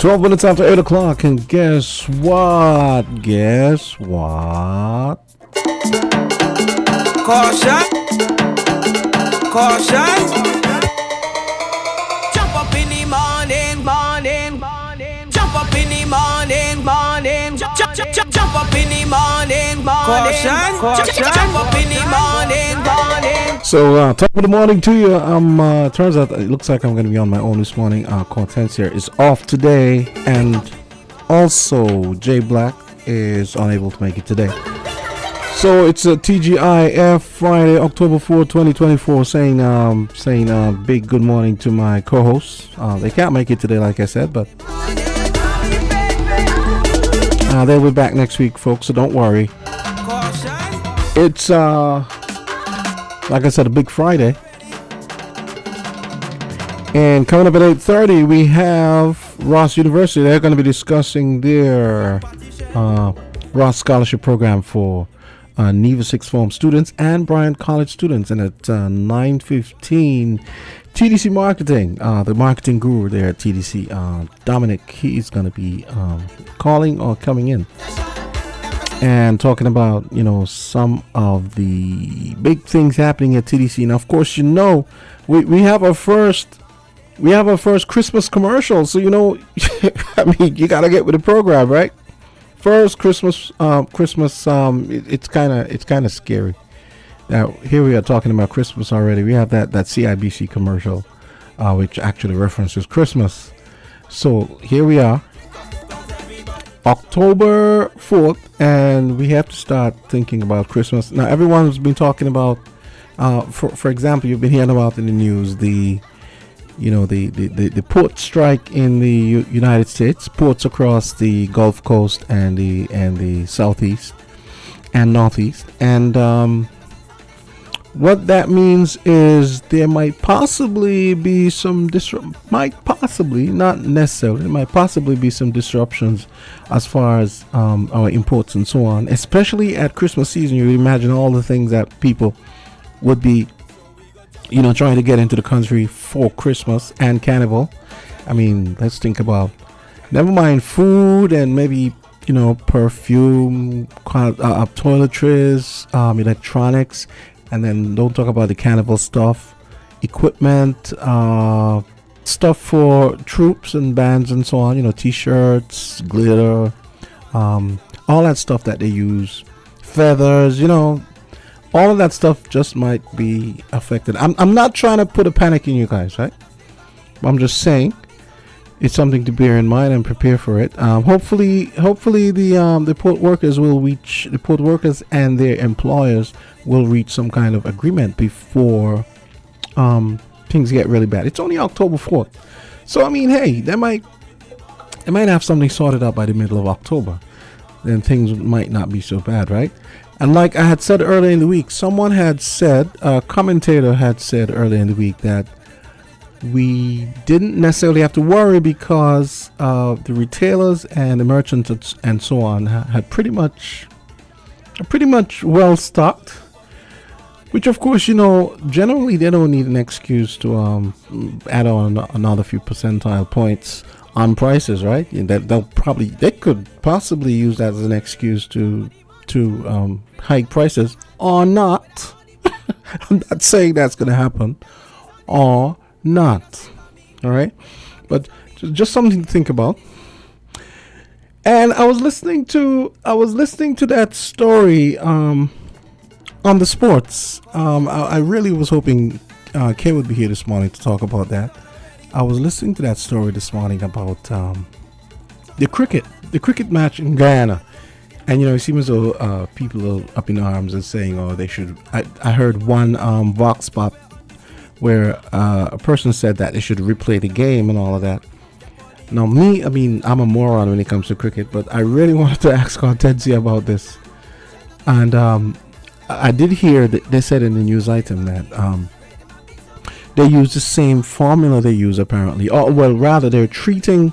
12 minutes after 8 o'clock, and guess what? Guess what? Caution. Caution. Jump up in the morning, morning, morning. Jump up in the morning, morning. Jump up in the morning, morning. Caution. Jump up in the morning, morning. So, top of the morning to you. Turns out it looks like I'm going to be on my own this morning. Kortensia is off today, and also Jay Black is unable to make it today. So it's a TGIF Friday, October 4, 2024, saying big good morning to my co-hosts. They can't make it today, like I said, but they'll be back next week, folks, so don't worry. It's like I said, a big Friday. And coming up at 8:30, we have Ross University. They're going to be discussing their Ross Scholarship Program for Neva Sixth Form students and Bryant College students. And at 9:15, TDC Marketing, the marketing guru there at TDC, Dominic, he's going to be calling or coming in and talking about, some of the big things happening at TDC. Now, of course, we have our first Christmas commercial. So, I mean, you got to get with the program, right? First Christmas, it's kind of scary. Now, here we are talking about Christmas already. We have that CIBC commercial, which actually references Christmas. So here we are, October 4th, and we have to start thinking about Christmas. Now, everyone's been talking about, for example, you've been hearing about in the news the port strike in the United States, ports across the Gulf Coast and the Southeast and Northeast, and what that means is there might possibly be some disruptions as far as our imports and so on, especially at Christmas season. You imagine all the things that people would be trying to get into the country for Christmas and Carnival. I mean, let's think about, never mind food and maybe perfume, toiletries, electronics. And then don't talk about the Carnival stuff, equipment, stuff for troops and bands and so on, t-shirts, glitter, all that stuff that they use, feathers, all of that stuff just might be affected. I'm not trying to put a panic in you guys, right? I'm just saying it's something to bear in mind and prepare for it. Hopefully the port workers and their employers will reach some kind of agreement before things get really bad. It's only October 4th, so I mean, hey, they might have something sorted out by the middle of October. Then things might not be so bad, right? And like I had said earlier in the week, a commentator had said earlier in the week that we didn't necessarily have to worry because the retailers and the merchants and so on had pretty much well stocked. Which, of course, generally they don't need an excuse to add on another few percentile points on prices, right? They could possibly use that as an excuse to hike prices or not. I'm not saying that's going to happen or not. All right, but just something to think about. And I was listening to that story on the sports. I really was hoping Kay would be here this morning to talk about that. I was listening to that story this morning about the cricket match in Guyana. And it seems as though people are up in arms and saying, they should. I heard one Vox Pop where a person said that they should replay the game and all of that. Now, I'm a moron when it comes to cricket, but I really wanted to ask Kortensia about this. And I did hear that they said in the news item that they use the same formula they use apparently. Or, well, rather, they're treating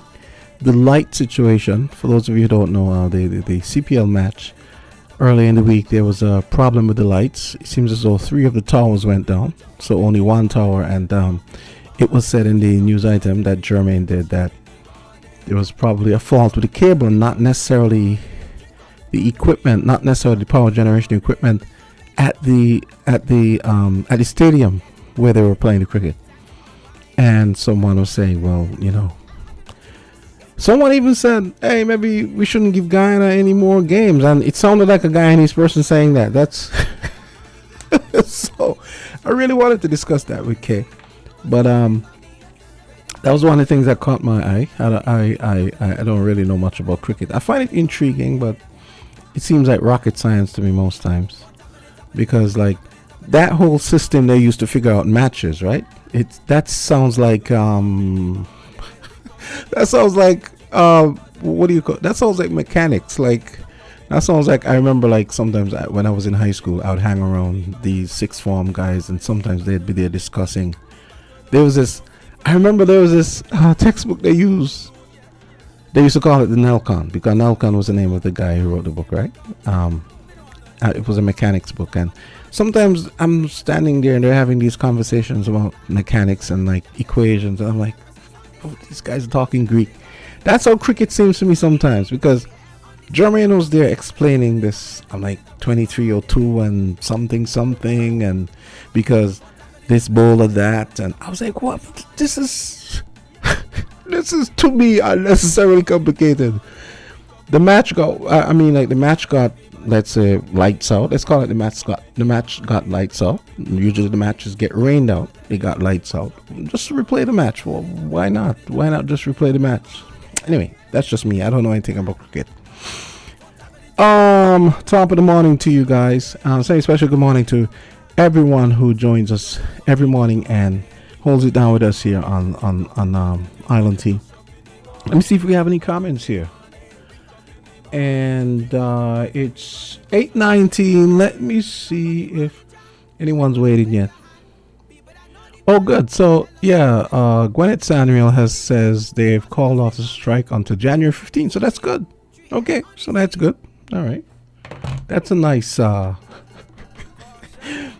the light situation. For those of you who don't know, the CPL match early in the week, there was a problem with the lights. It seems as though 3 of the towers went down, so only 1 tower. And it was said in the news item that Jermaine did that It was probably a fault with the cable, and not necessarily the equipment, not necessarily the power generation equipment at the stadium where they were playing the cricket. And someone was saying, well, someone even said, hey, maybe we shouldn't give Guyana any more games. And it sounded like a Guyanese person saying that. That's so I really wanted to discuss that with Kay. But that was one of the things that caught my eye. I don't really know much about cricket. I find it intriguing, but it seems like rocket science to me most times. Because like that whole system they used to figure out matches, right? That sounds like that sounds like what do you call it? That sounds like mechanics. Like that sounds like, I remember like sometimes when I was in high school, I would hang around these sixth form guys, and sometimes they'd be there discussing. I remember there was this textbook they used. They used to call it the Nelcon, because Nelcon was the name of the guy who wrote the book, right? It was a mechanics book, and sometimes I'm standing there and they're having these conversations about mechanics and like equations, and I'm like, oh, these guys are talking Greek. That's how cricket seems to me sometimes, because Jermaine was there explaining this. I'm like 2302 and something, and because this bowler that, and I was like, what? This is this is to me unnecessarily complicated. The match got, let's say, lights out. Let's call it the match got lights out. Usually the matches get rained out. They got lights out. Just replay the match. Well, why not? Why not just replay the match? Anyway, that's just me. I don't know anything about cricket. Top of the morning to you guys. Saying special good morning to everyone who joins us every morning and holds it down with us here on Island T. Let me see if we have any comments here. And it's 8:19. Let me see if anyone's waiting yet. Oh, good. So yeah, Gwyneth Samuel says they've called off the strike until January 15th. So that's good. Okay, so that's good. All right, that's a nice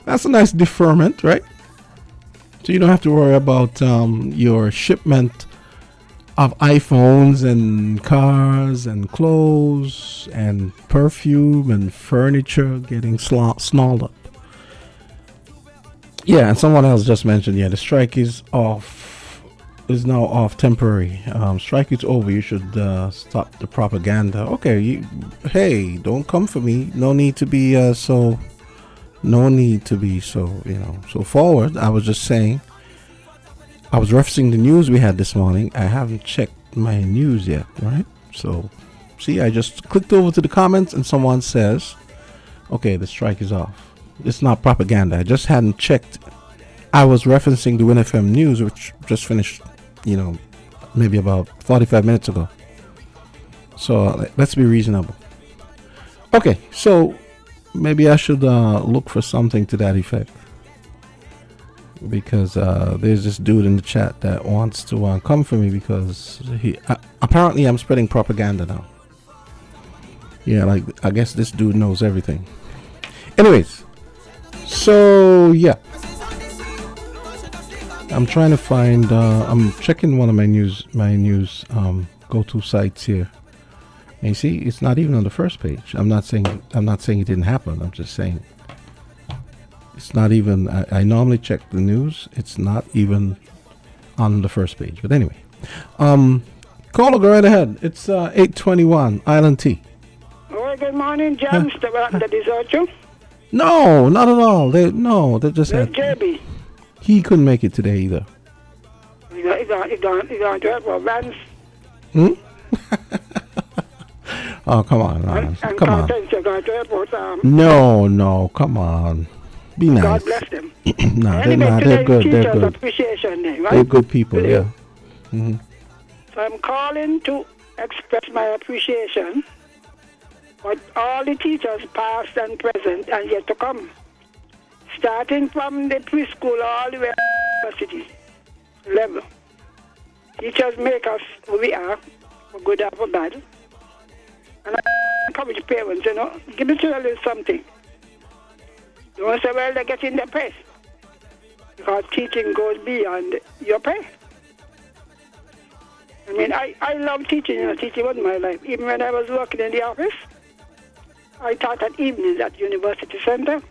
that's a nice deferment, right? So you don't have to worry about your shipment of iPhones and cars and clothes and perfume and furniture getting snarled up. Yeah, and someone else just mentioned, the strike is now off temporary. Strike is over. You should stop the propaganda. Okay, hey, don't come for me. No need to be so forward. I was just saying, I was referencing the news we had this morning. I haven't checked my news yet, right? So, see, I just clicked over to the comments and someone says, okay, the strike is off. It's not propaganda. I just hadn't checked. I was referencing the WINN FM news, which just finished, maybe about 45 minutes ago. So let's be reasonable. Okay, so maybe I should look for something to that effect. Because there's this dude in the chat that wants to come for me because apparently I'm spreading propaganda now. Yeah, like I guess this dude knows everything. Anyways, so yeah, I'm trying to find. I'm checking one of my news go-to sites here, and you see, it's not even on the first page. I'm not saying it didn't happen. I'm just saying it's not even. I normally check the news. It's not even on the first page. But anyway, caller, go right ahead. It's 8:21 Island T. Oh, good morning, Jamsta. That is you? No, not at all. They just had. JB. He couldn't make it today either. He gone to help our bands. Oh, come on, and come on. Kortensia gone to help No, come on. Be nice. God bless them. They're good. They're good. Appreciation Day, right? They're good people, yeah. Mm-hmm. So I'm calling to express my appreciation for all the teachers, past and present, and yet to come. Starting from the preschool all the way to university level. Teachers make us who we are, for good or for bad. And I encourage parents, give the children something. Don't say, well, they're getting their pay. Because teaching goes beyond your pay. I mean, I love teaching. Teaching was my life. Even when I was working in the office, I taught at evenings at University Center.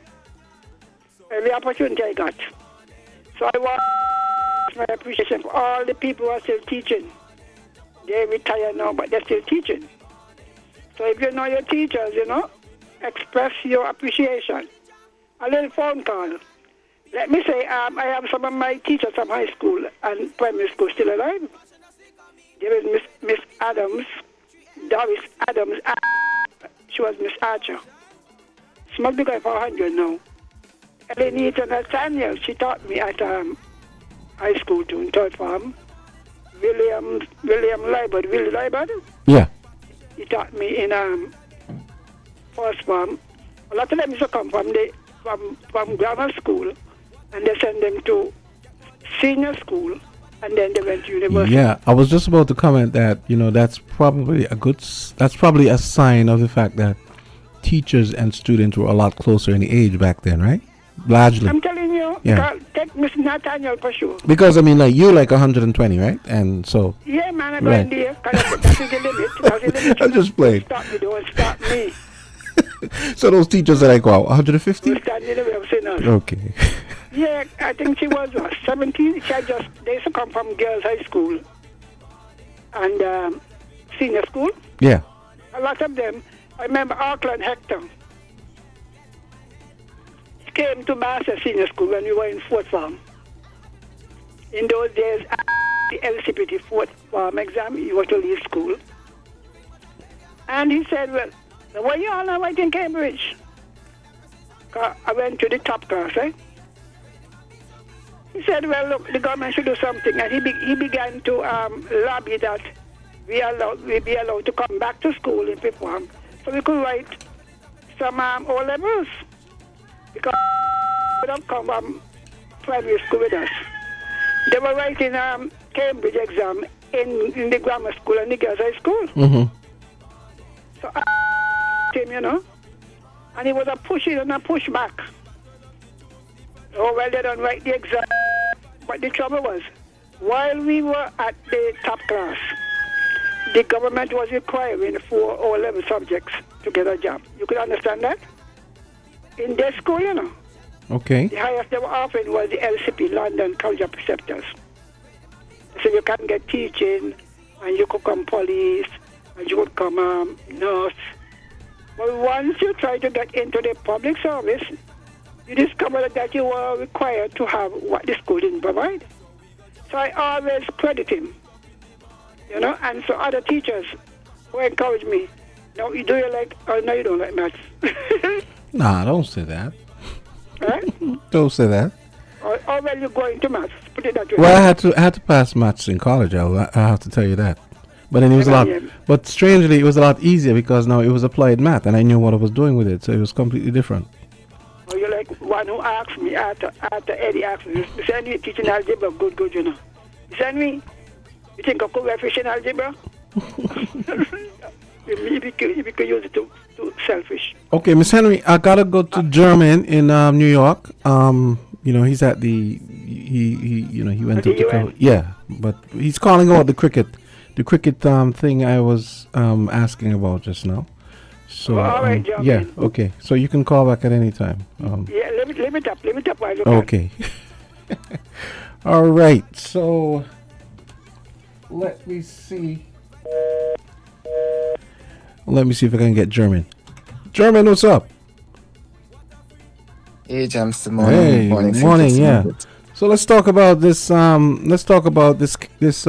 Every opportunity I got. So I want my appreciation for all the people who are still teaching. They retire now, but they're still teaching. So if you know your teachers, express your appreciation. A little phone call. Let me say, I have some of my teachers from high school and primary school still alive. There is Miss Adams, Doris Adams. She was Miss Archer. Smoked the guy for 100 now. Ellen Eaton Nathaniel, she taught me at high school too, in third form. William Libert, Willie Libert. Yeah. He taught me in first form. A lot of them used to come from grammar school, and they send them to senior school, and then they went to university. Yeah, I was just about to comment that that's probably a sign of the fact that teachers and students were a lot closer in age back then, right? Largely. I'm telling you, yeah. Take Miss Nathaniel for sure. Because I mean, like you, 120, right? And so. Yeah, man, I'm right. going there. That is the limit. That's the limit. I just played. Don't stop me. So those teachers are 150? We'll stand in the way of sinners. Okay. Yeah, I think she was 17. They used to come from girls' high school and senior school. Yeah. A lot of them. I remember Auckland Hector. He came to Master Senior School when we were in fourth form. In those days, the LCPT fourth form exam, you were to leave school. And he said, well, why you all now right in Cambridge? I went to the top class, right? He said, well, look, the government should do something. And he began to lobby that we be allowed to come back to school in fifth form so we could write some O-levels. Because they would have come from primary school with us. They were writing Cambridge exam in the grammar school and the girls' high school. Mm-hmm. So I him, and it was a push in and a push back. Oh, well, they don't write the exam. But the trouble was, while we were at the top class, the government was requiring 4 O-level subjects to get a job. You could understand that? In their school, Okay. the highest they were offering was the LCP, London College of Preceptors. So you can get teaching, and you could come police, and you could come nurse. But once you try to get into the public service, you discover that you were required to have what the school didn't provide. So I always credit him, and so other teachers who encourage me, no, you don't like maths. Nah, don't say that. Right? Don't say that. Or well, you go into maths, put it that way. Well, I had to pass maths in college. I have to tell you that. But then it was but strangely, it was a lot easier because now it was applied math, and I knew what I was doing with it, so it was completely different. Or you're like one who asked me after Eddie asked me, you send me teaching algebra, good, You send me, you think I could be efficient algebra? You could use it to selfish. Okay, Miss Henry, I gotta go to German in New York. He's at he went to the yeah, but he's calling about the cricket thing I was asking about just now. So all right, yeah, okay. So you can call back at any time. Yeah, leave it up. While you okay. All right. So let me see. Let me see if I can get German. German, what's up? Hey, Jamsta, morning. Hey, morning. Yeah. So let's talk about this. This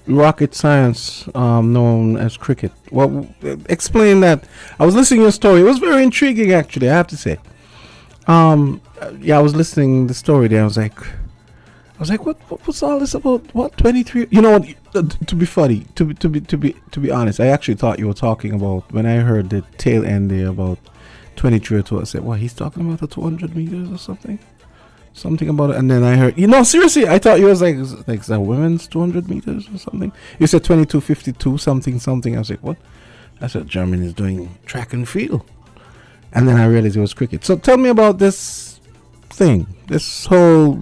rocket science known as cricket. Well, explain that. I was listening to your story. It was very intriguing, actually. I have to say. I was listening to the story there. I was like, what's all this about? What 23? You know what? To be funny, to be honest, I actually thought you were talking about when I heard the tail end there about 23 or 2. I said, he's talking about the 200 meters or something. Something about it, and then I heard, seriously, I thought you was like the women's 200 meters or something. You said 22:52 something. I was like, what? I said Germany is doing track and field, and then I realized it was cricket. So tell me about this thing, this whole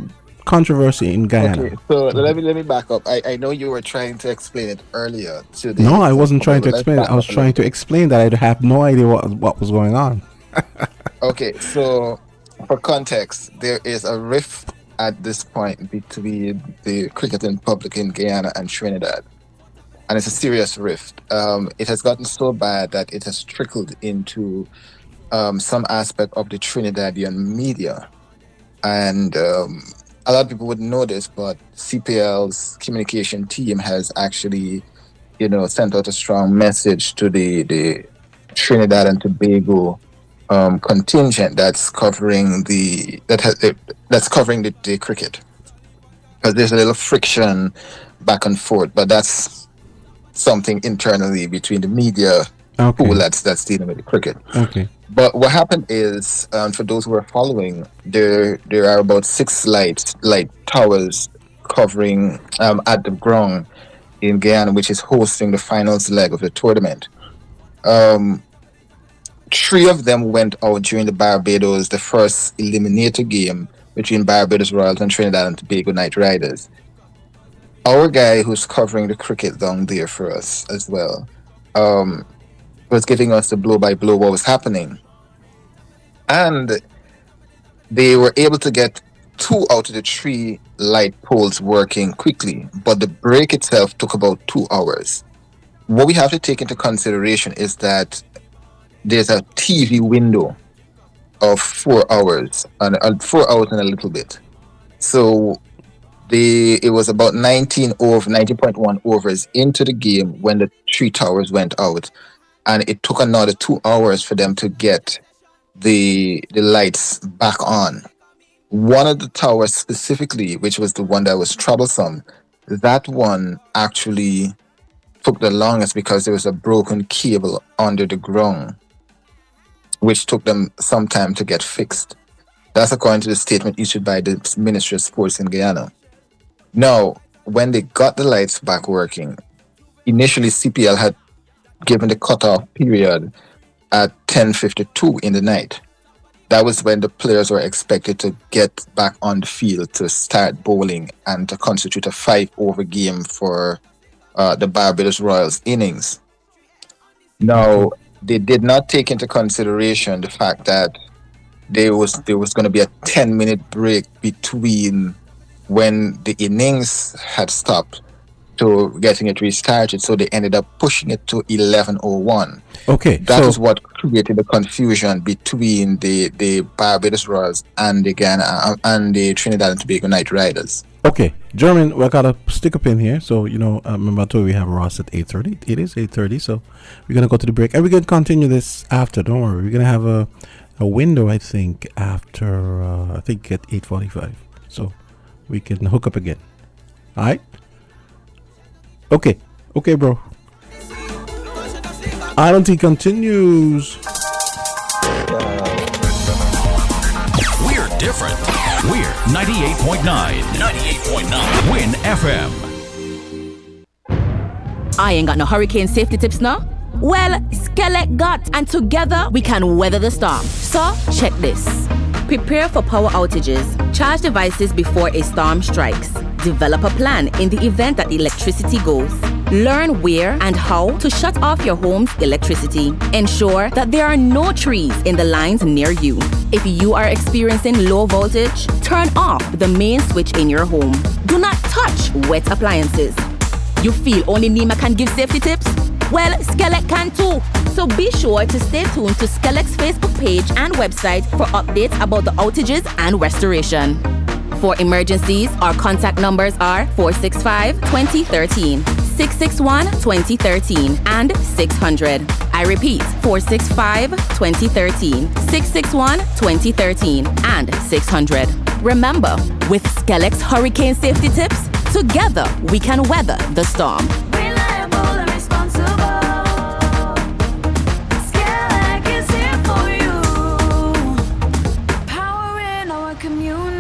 controversy in Guyana. Okay, so let me back up. I know you were trying to explain it earlier to the. No, I wasn't trying to let's explain it. back I was up a trying little to explain that I have no idea what was going on. Okay, so for context, there is a rift at this point between the cricketing public in Guyana and Trinidad, and it's a serious rift. It has gotten so bad that it has trickled into some aspect of the Trinidadian media, and a lot of people wouldn't know this, but CPL's communication team has actually, sent out a strong message to the Trinidad and Tobago contingent that's covering the cricket, because there's a little friction back and forth, but that's something internally between the media pool that's dealing with the cricket. Okay. But what happened is, for those who are following, there are about 6 light towers covering at the ground in Guyana, which is hosting the finals leg of the tournament. 3 of them went out during the first eliminator game between Barbados Royals and Trinidad and Tobago Knight Riders. Our guy who's covering the cricket down there for us as well was giving us the blow-by-blow what was happening. And they were able to get 2 out of the 3 light poles working quickly, but the break itself took about 2 hours. What we have to take into consideration is that there's a TV window of 4 hours, and 4 hours and a little bit. So it was about 19.1 overs into the game when the 3 towers went out, and it took another 2 hours for them to get the lights back on. One of the towers specifically, which was the one that was troublesome, that one actually took the longest because there was a broken cable under the ground, which took them some time to get fixed. That's according to the statement issued by the Ministry of Sports in Guyana. Now, when they got the lights back working, initially CPL had given the cutoff period at 10:52 in the night. That was when the players were expected to get back on the field to start bowling and to constitute a 5-over game for the Barbados Royals innings. Now, they did not take into consideration the fact that there was going to be a 10-minute break between when the innings had stopped to getting it restarted, so they ended up pushing it to 11:01. Okay, that is what created the confusion between the Barbados Royals and the Ghana and the Trinidad and Tobago Knight Riders. Okay, German, we got to stick a pin here. So remember I told you we have Ross at 8:30. It is 8:30, so we're gonna go to the break, and we're gonna continue this after. Don't worry, we're gonna have a window, I think, after I think at 8:45, so we can hook up again. All right. Okay, bro. ILT continues. We're different. We're 98.9. 98.9. WINN FM. I ain't got no hurricane safety tips now. Well, SKELEC got, and together we can weather the storm. So, check this. Prepare for power outages. Charge devices before a storm strikes. Develop a plan in the event that electricity goes. Learn where and how to shut off your home's electricity. Ensure that there are no trees in the lines near you. If you are experiencing low voltage, turn off the main switch in your home. Do not touch wet appliances. You feel only Nima can give safety tips? Well, SKELEC can too. So be sure to stay tuned to SKELEC's Facebook page and website for updates about the outages and restoration. For emergencies, our contact numbers are 465-2013, 661-2013, and 600. I repeat, 465-2013, 661-2013, and 600. Remember, with SKELEC's hurricane safety tips, together we can weather the storm. Reliable and responsible. SKELEC is here for you. Powering our community.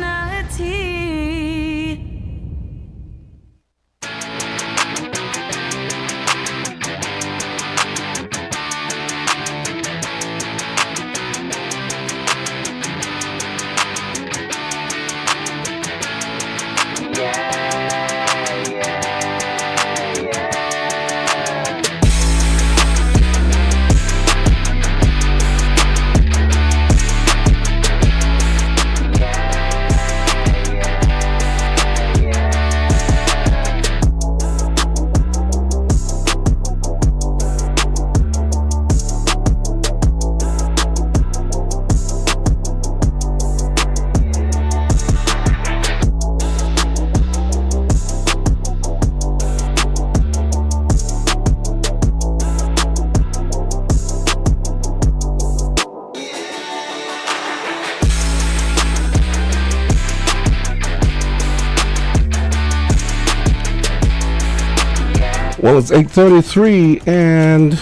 Well, it's 8:33, and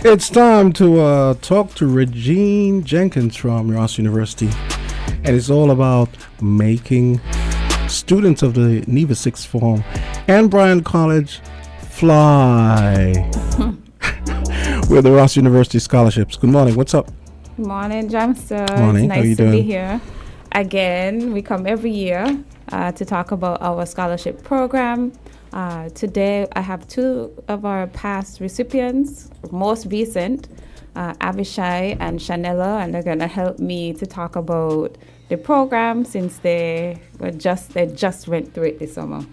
it's time to talk to Regine Jenkins from Ross University, and it's all about making students of the Neva Sixth Form and Bryan College fly with the Ross University scholarships. Good morning. What's up? Good morning, Jamsta. Morning. It's How you nice to doing? be here. Again, we come every year to talk about our scholarship program. Today, I have two of our past recipients, most recent, Avishai and Shanella, and they're going to help me to talk about the program since they just went through it this summer.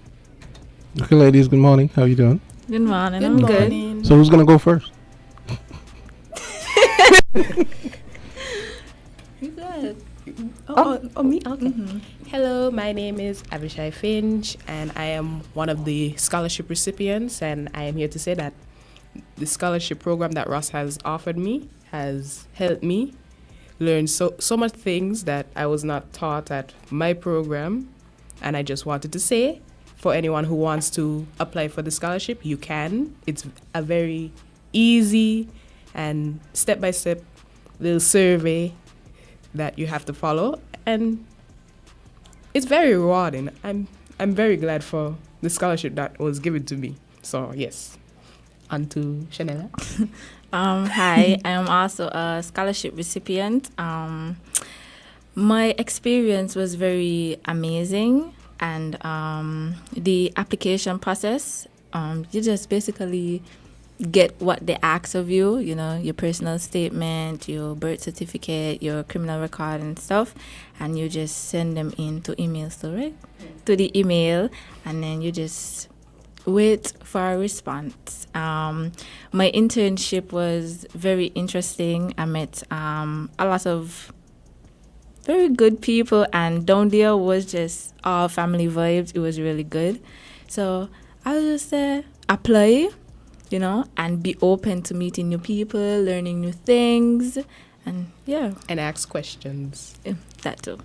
Okay, ladies. Good morning. How you doing? Good morning. I'm good. So who's gonna go first? You good? Oh, me? Okay. Hello, my name is Avishai Finch, and I am one of the scholarship recipients, and I am here to say that the scholarship program that Ross has offered me has helped me learn so much things that I was not taught at my program, and I just wanted to say, for anyone who wants to apply for the scholarship, you can. It's a very easy and step-by-step little survey that you have to follow, and it's very rewarding. I'm very glad for the scholarship that was given to me. So yes, on to Shanella. Hi, I am also a scholarship recipient. My experience was very amazing, and the application process, you just basically get what they ask of you, you know, your personal statement, your birth certificate, your criminal record and stuff, and you just send them into emails, right? To the email, and then you just wait for a response. My internship was very interesting. I met a lot of very good people, and down there was just all family vibes. It was really good. So I was just apply, you know, and be open to meeting new people, learning new things, and yeah. And ask questions. Yeah, that too.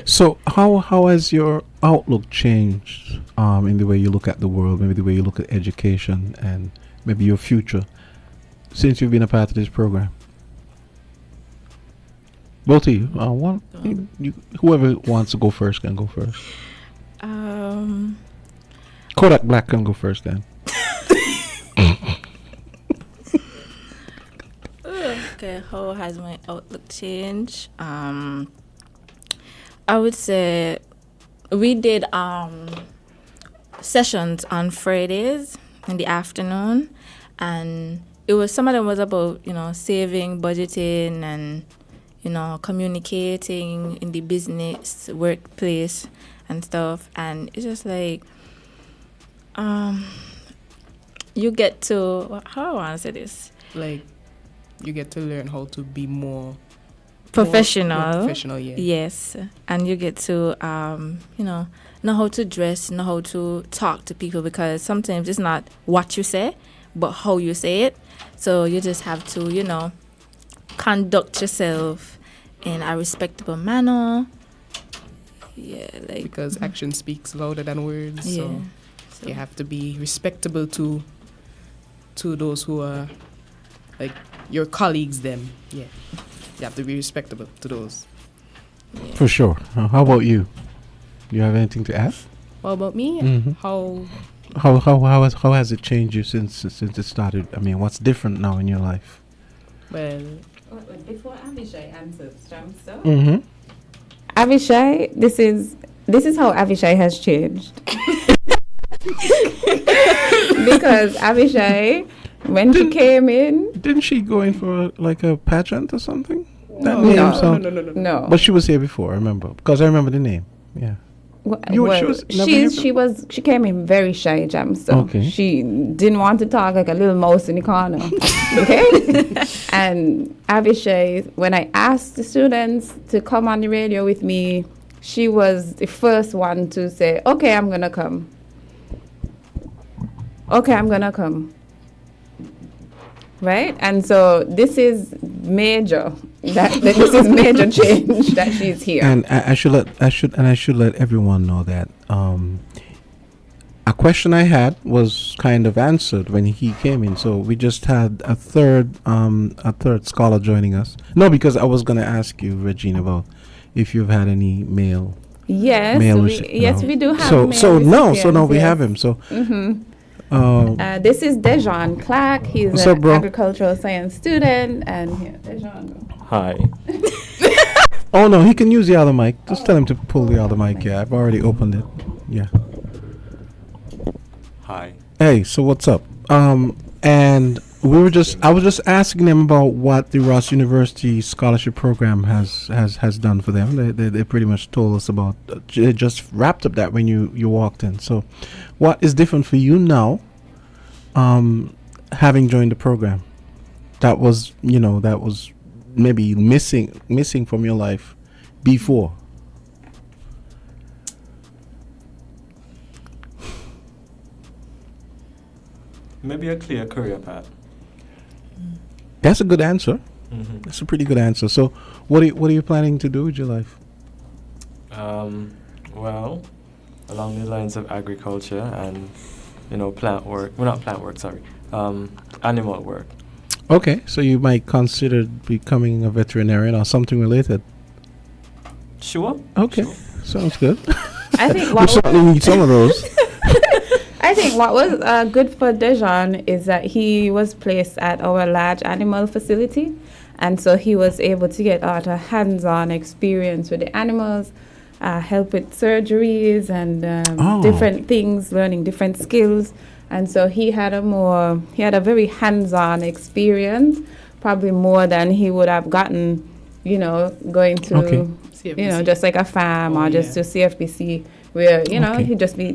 So how has your outlook changed in the way you look at the world, maybe the way you look at education and maybe your future since you've been a part of this program? Both of you. Whoever wants to go first can go first. Kodak Black can go first then. Okay, how has my outlook changed? I would say we did sessions on Fridays in the afternoon, and it was, some of them was about, you know, saving, budgeting, and, you know, communicating in the business workplace and stuff. And it's just like you get to, how I want to say this, Like, you get to learn how to be more professional. Professional, yeah. Yes, and you get to you know how to dress, know how to talk to people, because sometimes it's not what you say, but how you say it. So you just have to, you know, conduct yourself in a respectable manner. Yeah, like, Because action speaks louder than words. yeah. So you have to be respectable to those who are like your colleagues. Them, yeah. You have to be respectable to those. For sure. How about you? Do you have anything to add? What about me? Mhm. How has it changed you since it started? I mean, what's different now in your life? Well, Before Avishai answers, Jamsta. Mm-hmm. Avishai, this is how Avishai has changed. Because Avishai, when she came in, Didn't she go in for like a pageant or something? That No. name No, sound- no. But she was here before, I remember, because I remember the name. Yeah. She came in very shy, Jamsta. Okay. She didn't want to talk, like a little mouse in the corner. Okay? And Avishai, when I asked the students to come on the radio with me, she was the first one to say, okay, I'm going to come. Okay, I'm going to come. Right? And so this is major. This is major change that she's here. And I should let everyone know that question I had was kind of answered when he came in. So we just had a third scholar joining us. No, because I was going to ask you, Regina, about if you've had any male. Yes, we do have. So now we yes. have him. So. This is Dejan Clark. He's What's an up, bro? agricultural science student, and here, Dejan. Hi. Oh no, he can use the other mic. Just tell him to pull the other mic. Yeah, I've already opened it. Yeah. Hi. Hey, so what's up? And I was just asking them about what the Ross University scholarship program has done for them. They pretty much told us about. They just wrapped up that when you walked in. So, what is different for you now? Having joined the program, that was maybe missing from your life before. Maybe a clear career path. That's a good answer. Mm-hmm. That's a pretty good answer. So, what are you planning to do with your life? Well, along the lines of agriculture and plant work. Well, not plant work. Sorry, animal work. Okay, so you might consider becoming a veterinarian or something related. Sure. Okay, sure. Sounds good. I think we certainly need some of those. I think what was good for Dejan is that he was placed at our large animal facility, and so he was able to get a lot of hands-on experience with the animals, help with surgeries and different things, learning different skills. And so he had a very hands-on experience, probably more than he would have gotten, going to, just like a farm or just to CFBC, where, he'd just be,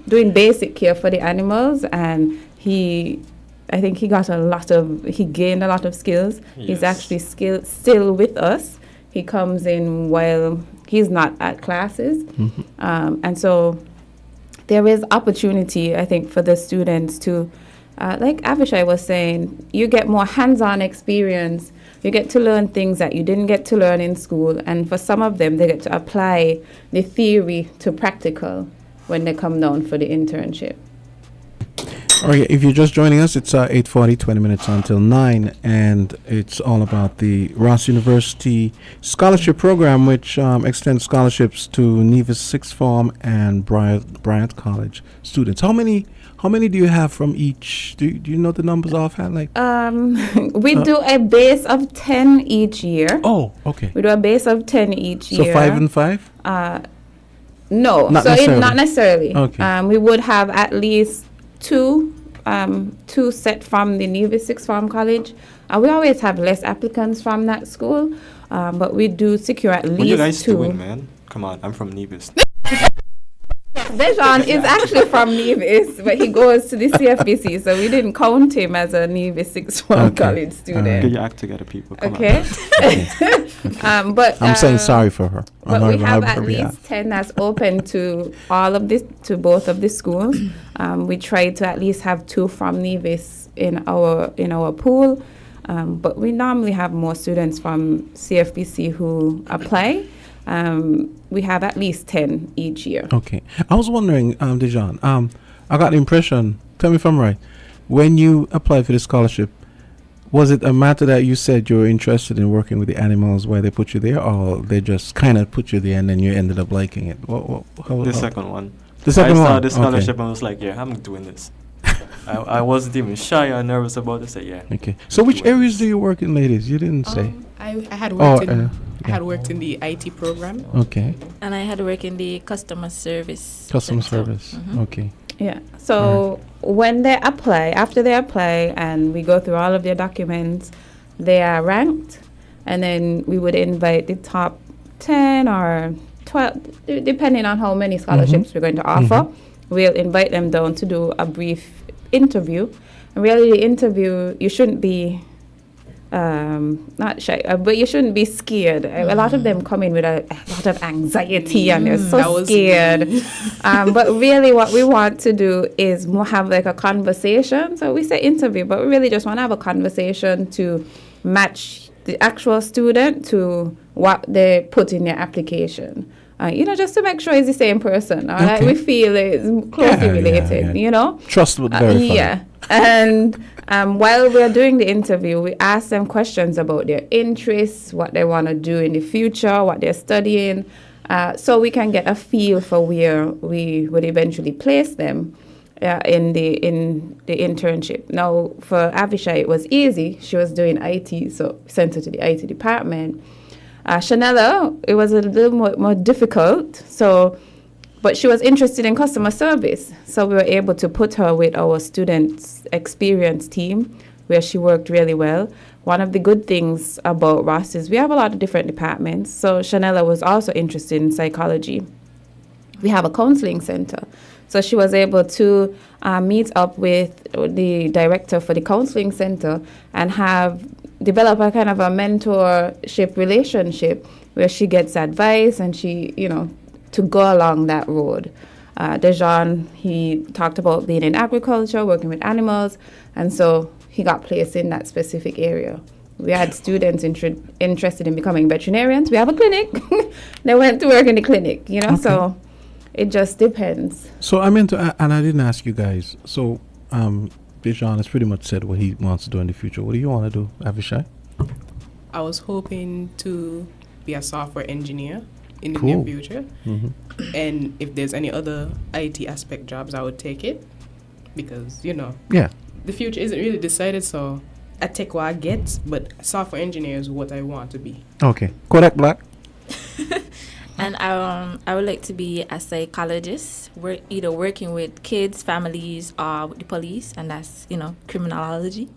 doing basic care for the animals. And I think he gained a lot of skills. Yes. He's actually still with us. He comes in while he's not at classes. Mm-hmm. And so there is opportunity, I think, for the students to, like Avishai was saying, you get more hands-on experience. You get to learn things that you didn't get to learn in school. And for some of them, they get to apply the theory to practical when they come down for the internship. All right, if you're just joining us, it's 8:40, 20 minutes until 9, and it's all about the Ross University Scholarship Program, which extends scholarships to Nevis Sixth Form and Bryant College students. How many do you have from each? Do you know the numbers offhand? We do a base of 10 each year. Oh, okay. We do a base of 10 each year. So 5 and 5? No, not necessarily. Okay. We would have at least two set from the Nevis Sixth Form College. We always have less applicants from that school, but we do secure at least 2. What you guys doing, man? Come on, I'm from Nevis. Dejan is actually from Nevis, but he goes to the CFBC, so we didn't count him as a Nevis Sixth Form College student. Get your act together, people. Come on. But I'm saying sorry for her. But we have at least 10 that's open to both of the schools. We try to at least have 2 from Nevis in our pool, but we normally have more students from CFBC who apply. We have at least 10 each year. Okay. I was wondering, Dejan, I got the impression, tell me if I'm right, when you applied for the scholarship, was it a matter that you said you were interested in working with the animals where they put you there, or they just kind of put you there and then you ended up liking it? The second one. The second one? I saw the scholarship and I was like, yeah, I'm doing this. I wasn't even shy or nervous about it. So yeah. Okay. So which areas do you work in, ladies? You didn't say. I had worked in the IT program. Okay. And I had worked in the customer service. Mm-hmm. Okay. Yeah. So when they apply, after they apply, and we go through all of their documents, they are ranked, and then we would invite the top 10 or 12, depending on how many scholarships we're going to offer. We'll invite them down to do a brief interview. And really, the interview, you shouldn't be not shy, but you shouldn't be scared. A lot of them come in with a lot of anxiety and they're so scared. But really what we want to do is have like a conversation. So we say interview, but we really just want to have a conversation to match the actual student to what they put in their application. just to make sure it's the same person, or like Okay. we feel it's closely related, Trust would verify. Yeah. And while we're doing the interview, we ask them questions about their interests, what they want to do in the future, what they're studying, so we can get a feel for where we would eventually place them in the internship. Now, for Avishai, it was easy. She was doing IT, so sent her to the IT department. Shanella, it was a little more difficult, but she was interested in customer service, so we were able to put her with our students' experience team, where she worked really well. One of the good things about Ross is we have a lot of different departments, so Shanella was also interested in psychology. We have a counseling center, so she was able to meet up with the director for the counseling center and develop a kind of a mentorship relationship where she gets advice and she, to go along that road. Dejan, he talked about being in agriculture, working with animals, and so he got placed in that specific area. We had students interested in becoming veterinarians. We have a clinic. They went to work in the clinic, so it just depends. So I meant to, and I didn't ask you guys, so Dejan has pretty much said what he wants to do in the future. What do you want to do, Avishai? I was hoping to be a software engineer in the Cool. near future. Mm-hmm. And if there's any other IT aspect jobs, I would take it. Because, Yeah. the future isn't really decided, so I take what I get, but software engineer is what I want to be. Okay. Kodak Black? And I would like to be a psychologist, either working with kids, families, or with the police, and that's, criminology.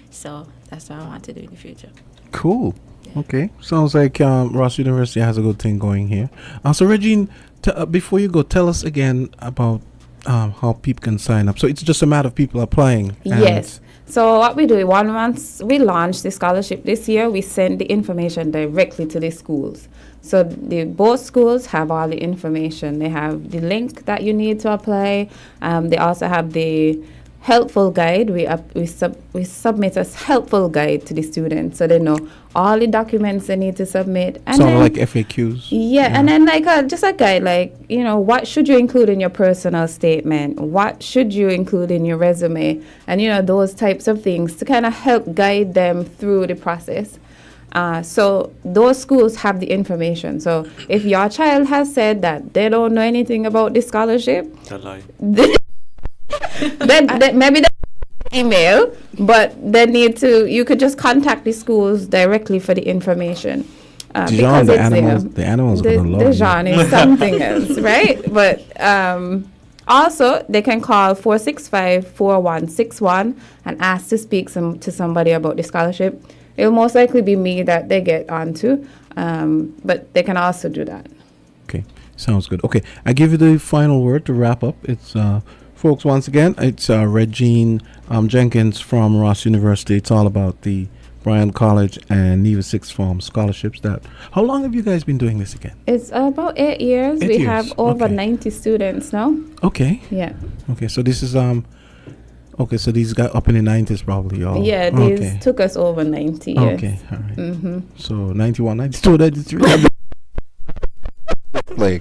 So that's what I want to do in the future. Cool. Okay. Sounds like Ross University has a good thing going here. So Regine, before you go, tell us again about how people can sign up. So it's just a matter of people applying. Yes. So what we do, once we launched the scholarship this year, we send the information directly to the schools. So both schools have all the information. They have the link that you need to apply. They also have the helpful guide. We submit a helpful guide to the students so they know all the documents they need to submit. And Sound like FAQs. Yeah, and then just a guide, what should you include in your personal statement? What should you include in your resume? And, those types of things to kind of help guide them through the process. So those schools have the information. So if your child has said that they don't know anything about the scholarship, That lie. then maybe they email, but they need to. You could just contact the schools directly for the information. Dijon, the animals are gonna love Dijon you. is something else, right? But also they can call 465-4161 and ask to speak to somebody about the scholarship. It'll most likely be me that they get onto, but they can also do that. Okay, sounds good. Okay, I give you the final word to wrap up. It's folks, once again, it's Regine Jenkins from Ross University. It's all about the Bryan College and NEVA Sixth Form scholarships. How long have you guys been doing this again? It's about 8 years. 8 we years, have over okay. 90 students now. Okay. Yeah. Okay, so this is okay, so these got up in the 90s probably. Yeah, these took us over 90 years. Okay, all right. Mm-hmm. So 91, 92, 93. But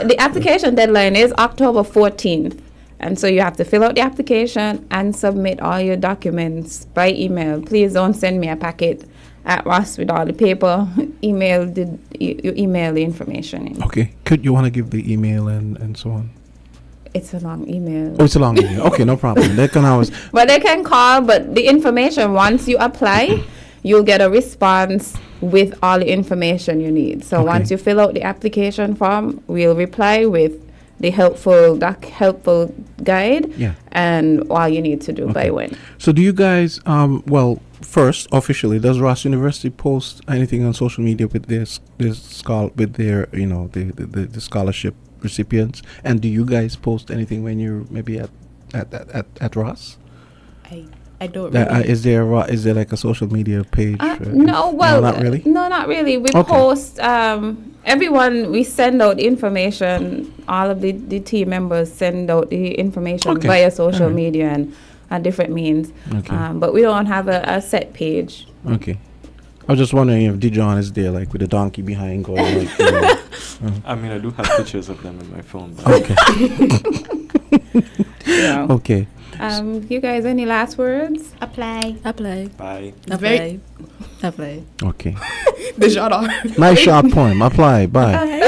the application deadline is October 14th. And so you have to fill out the application and submit all your documents by email. Please don't send me a packet at Ross with all the paper. You email the information in. Okay. Could you want to give the email and so on? It's a long email. Oh, it's a long email. Okay, no problem. They can always. But they can call, but the information, once you apply, you'll get a response with all the information you need. So once you fill out the application form, we'll reply with the helpful guide and all you need to do by when. So do you guys, first, officially, does Ross University post anything on social media with their the scholarship recipients? And do you guys post anything when you're maybe at Ross? I don't really. Is there like a social media page? No, not really. No, not really. We post everyone. We send out the information. All of the team members send out the information via social media and different means. Okay. But we don't have a set page. Okay. I was just wondering if Dijon is there, like with a donkey behind, going like. I mean, I do have pictures of them in my phone. But Okay. Yeah. Okay. You guys, any last words? Apply. bye. Very- Apply. Okay. The genre. Nice short poem. Apply. Bye.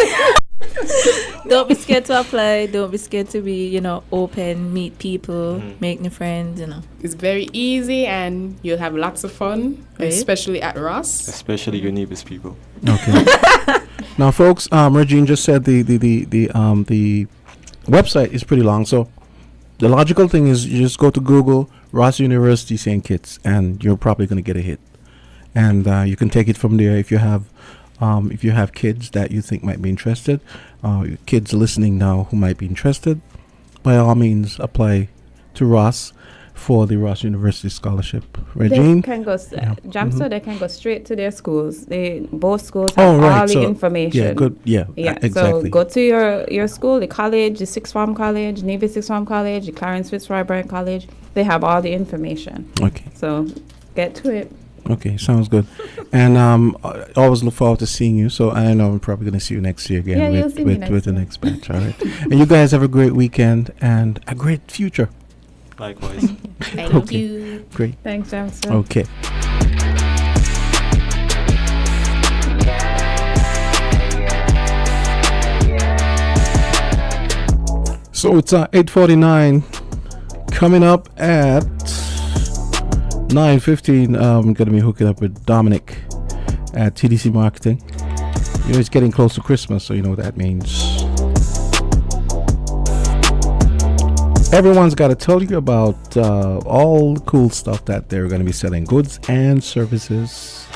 Don't be scared to apply. Don't be scared to be, open, meet people, make new friends, It's very easy and you'll have lots of fun, Right. especially at Ross. Especially your neighbors, people. Okay. Now, folks, Regine just said the website is pretty long, so the logical thing is you just go to Google Ross University St. Kitts, and you're probably going to get a hit. And you can take it from there if you have kids that you think might be interested, kids listening now who might be interested. By all means, apply to Ross for the Ross University Scholarship. Regine? They can go, Jamsta, they can go straight to their schools. Both schools Oh, have right. all the So, information. yeah, good. Yeah, exactly. So go to your school, the college, the Sixth Form College, Navy Sixth Form College, the Clarence Fitzroy Bryant College. They have all the information. Okay. So get to it. Okay, sounds good. And I always look forward to seeing you. So I know I'm probably going to see you next year again Yeah, you'll see me next with the year. next batch. All right. And you guys have a great weekend and a great future. Likewise. Thank Okay. you. Great. Thanks, Jamsta. Okay. So it's 8:49. Coming up at 9:15, I'm going to be hooking up with Dominic at TDC Marketing. It's getting close to Christmas, so you know what that means. Everyone's got to tell you about all the cool stuff that they're going to be selling, goods and services.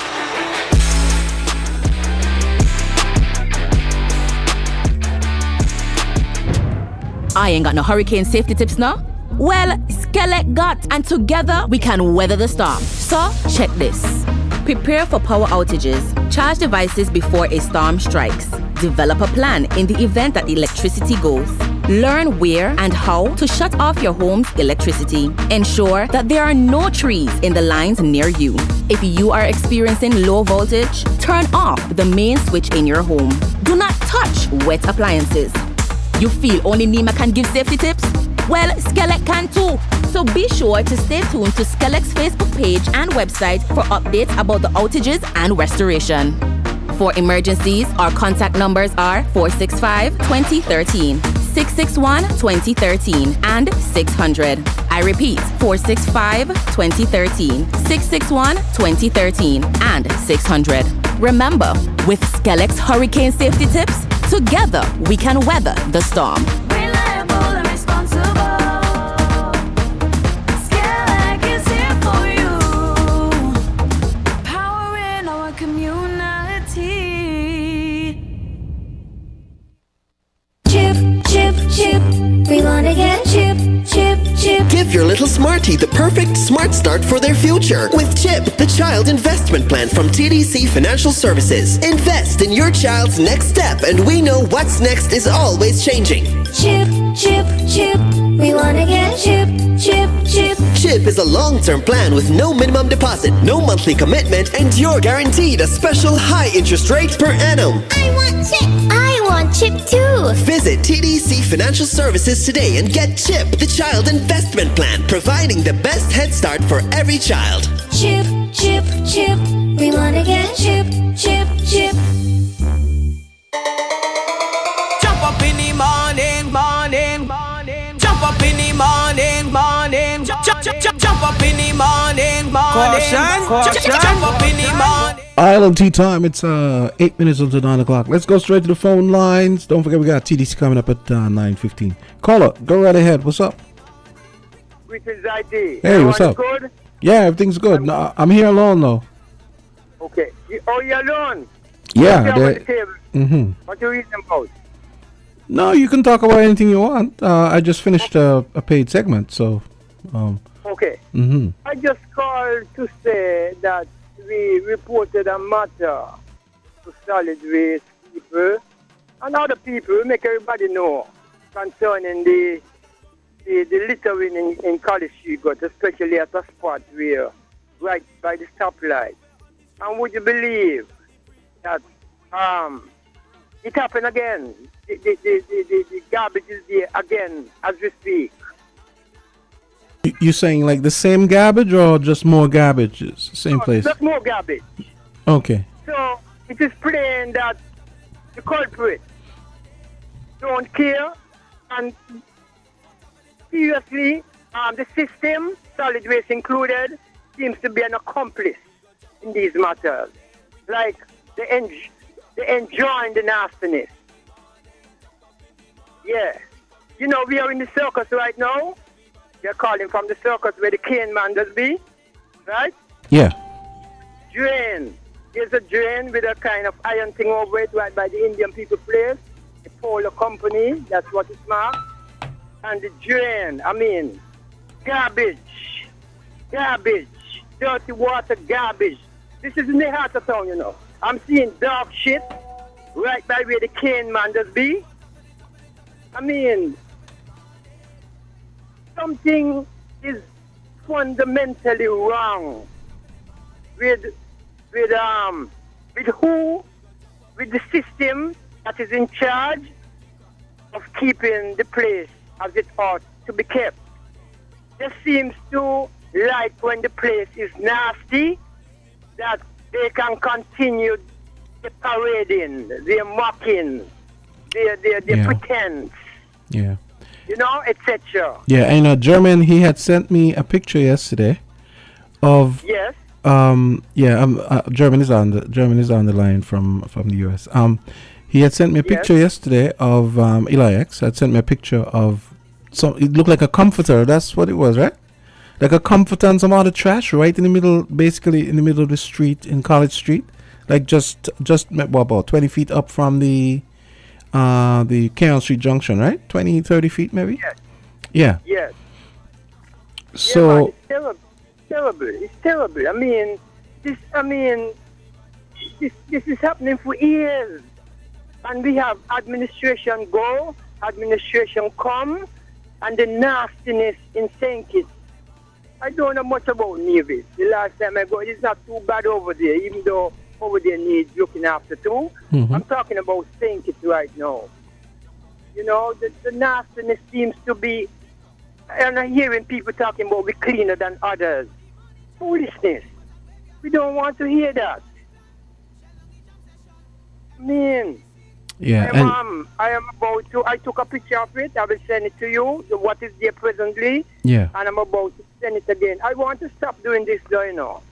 I ain't got no hurricane safety tips now. Well, SKELEC got, and together we can weather the storm. So, check this. Prepare for power outages. Charge devices before a storm strikes. Develop a plan in the event that electricity goes. Learn where and how to shut off your home's electricity. Ensure that there are no trees in the lines near you. If you are experiencing low voltage, turn off the main switch in your home. Do not touch wet appliances. You feel only Nima can give safety tips? Well, SKELEC can too. So be sure to stay tuned to SKELEC's Facebook page and website for updates about the outages and restoration. For emergencies, our contact numbers are 465-2013, 661-2013, and 600. I repeat, 465-2013, 661-2013, and 600. Remember, with SKELEC's hurricane safety tips, together we can weather the storm. Reliable and responsible. SKELEC is here for you. Powering our community. Chip, chip, chip. We wanna get chip, chip, chip. Give your little smartie the perfect smart start for their future with CHIP, the child investment plan from TDC Financial Services. Invest in your child's next step, and we know what's next is always changing. Chip, chip, chip. We wanna get chip, chip, chip. CHIP is a long-term plan with no minimum deposit, no monthly commitment, and you're guaranteed a special high interest rate per annum. I want chip. I want chip too. Visit TDC Financial Services today and get CHIP, the child investment plan, providing the best head start for every child. Chip, chip, chip. We wanna get chip, chip, chip. Jump up in the morning, morning, morning. Jump up in the morning, morning. Jump up in the morning, morning. Jump up in the morning. Island tea time. It's 8 minutes until 9 o'clock. Let's go straight to the phone lines. Don't forget we got TDC coming up at 9:15. Caller, go right ahead. What's up? Greetings, ID. Hey, what's up? Good? Yeah, everything's good. No, I'm here alone though. Okay. You're alone? Yeah. Sit down at the table. Mm-hmm. What you reading about? No, you can talk about anything you want. I just finished a paid segment, so. Okay. Mm-hmm. I just called to say that we reported a matter to solid waste people and other people, make everybody know concerning the littering in College Street, especially at a spot where, right by the stoplight. And would you believe that It happened again. The garbage is there again as we speak. You saying like the same garbage or just more garbage? Same place? Just more garbage. Okay. So it is plain that the culprit don't care, and seriously, the system, solid waste included, seems to be an accomplice in these matters. Like they enjoying the nastiness. Yeah. You know, we are in the circus right now. They're calling from the circus where the cane man does be, right? Yeah. Drain. There's a drain with a kind of iron thing over it right by the Indian people place. The Polo Company, that's what it's marked. And the drain, garbage, dirty water, garbage. This is in the heart of town, you know. I'm seeing dog shit right by where the cane man does be. Something is fundamentally wrong with the system that is in charge of keeping the place as it ought to be kept. Just seems to like when the place is nasty that they can continue the parading, their mocking, their pretense. Yeah. You know, etc. Yeah, and German, he had sent me a picture yesterday of yes. German is on the line from the US. He had sent me a picture yesterday of Eli X had sent me a picture of it looked like a comforter. That's what it was, right? Like a comforter and some other trash right in the middle, basically in the middle of the street in College Street, like just about 20 feet up from the Canal Street Junction, right? 20, 30 feet maybe? Yes. Yeah. Yes. So it's terrible. It's terrible. This is happening for years. And we have administration go, administration come, and the nastiness in St. Kitts. I don't know much about Nevis. The last time I go, it's not too bad over there, even though over there needs looking after too. Mm-hmm. I'm talking about St. Kitts right now. You know, the nastiness seems to be, and I'm hearing people talking about we're cleaner than others. Foolishness. We don't want to hear that. yeah, I am about to, I took a picture of it. I will send it to you, what is there presently. Yeah. And I'm about to send it again. I want to stop doing this though, you know.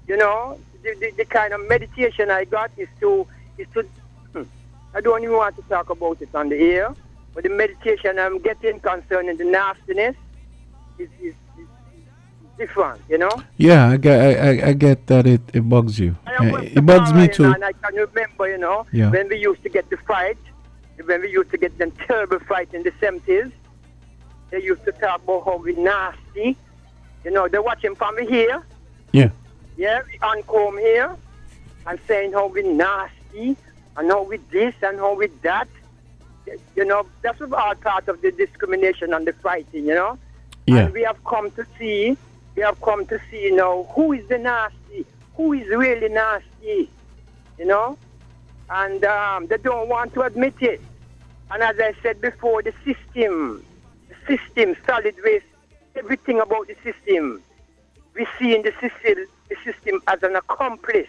You know, the kind of meditation I got is to I don't even want to talk about it on the air, but the meditation I'm getting concerning the nastiness is different, you know? Yeah, I get that it bugs you. It bugs me too. And I can remember, you know, Yeah. when we used to get the fight, when we used to get them terrible fight in the 70s, they used to talk about how we nasty. You know, they're watching from here. Yeah. Yeah, we uncomb here and saying how we nasty and how we this and how we that. You know, that's all part of the discrimination and the fighting, you know? Yeah. And we have come to see, you know, who is the nasty, who is really nasty, you know? And they don't want to admit it. And as I said before, the system, solid waste, everything about the system, we see in the system as an accomplice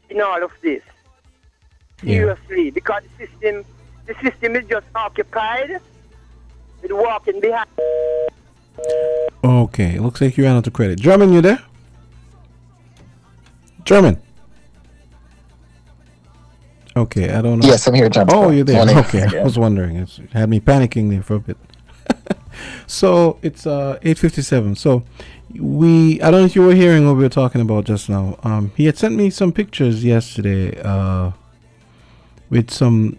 in all of this. Seriously, because the system is just occupied with walking behind. Okay, looks like you ran out of credit. German, you there? German. Okay, I don't know. Yes, I'm here, Jamsta. Oh, you're there. Morning. Okay, I was wondering. It had me panicking there for a bit. So it's 8:57. So I don't know if you were hearing what we were talking about just now. He had sent me some pictures yesterday with some.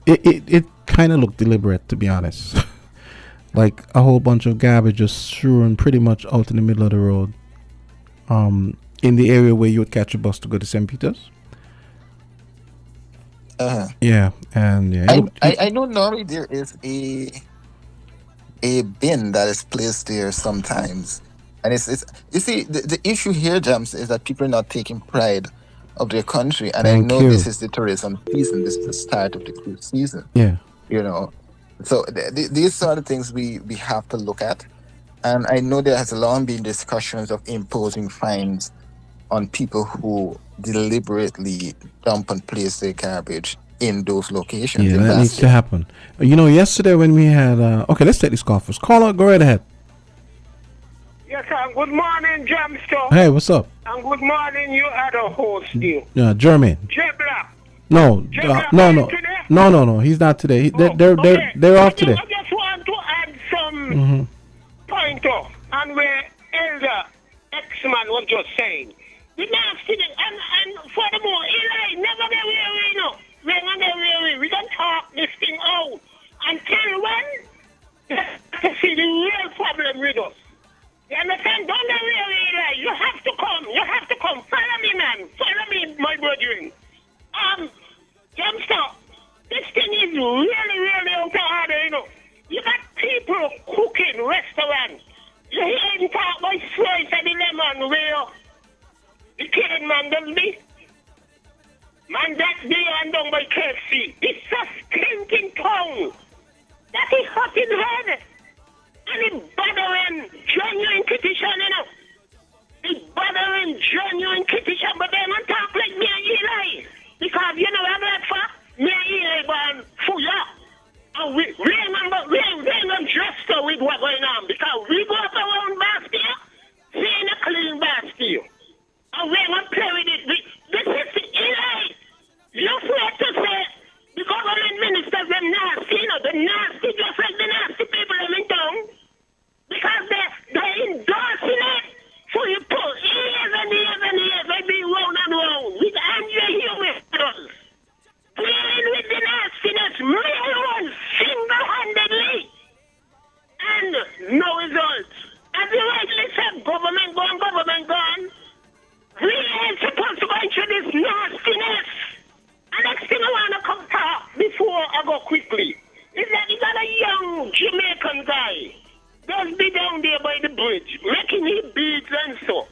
It kind of looked deliberate, to be honest. Like a whole bunch of garbage just strewn pretty much out in the middle of the road. In the area where you would catch a bus to go to St. Peter's. Yeah, and yeah. I know normally there is a bin that is placed there sometimes, and it's you see the issue here, James, is that people are not taking pride of their country. And Thank I know you. this is the tourism season. This is the start of the cruise season. Yeah. So these are the things we have to look at. And I know there has long been discussions of imposing fines on people who deliberately dump and place their garbage in those locations. Yeah, that needs to happen. Yesterday when we had... okay, let's take this call first. Caller, go right ahead. Yes, sir. Good morning, Jamsta. Hey, what's up? And good morning, you other host, you. Yeah, Jermaine. Jay Black. No, Jay Black, no. today? No, he's not today. They're off today. I just want to add some pointer on where Elder X-Man was just saying. The nasty thing, and furthermore, Eli, never get weary, We're not get weary. We don't talk this thing out. Until when? To see the real problem with us. You understand? Don't get weary, Eli. You have to come. Follow me, man. Follow me, my brethren. Jamsta, this thing is really, really out of order, You got people cooking restaurants. You hear him talk about slice of the lemon where the killing man does be. Man, that's the and done by KFC. It's a stinking tongue. That is hot in head. And it's bothering genuine criticism, It's bothering genuine criticism, but they don't talk like me and Eli. Because, I'm not for me and Eli born for ya. And we remember just with what's going on. Because we go up around Bastille, seeing a clean Bastille. And we won't play with it. This is the Eli. You forget to say the government ministers are nasty, the nasty, just like the nasty people in town. Because they're endorsing it. So you pull years and years and years, they be round and round with Andrew Humans. Playing with the nastiness, real one, single-handedly. And no results. As you rightly said, government gone. We ain't supposed to go into this nastiness. And next thing I want to come talk before I go quickly is that you got a young Jamaican guy. Just be down there by the bridge, making his beads and so.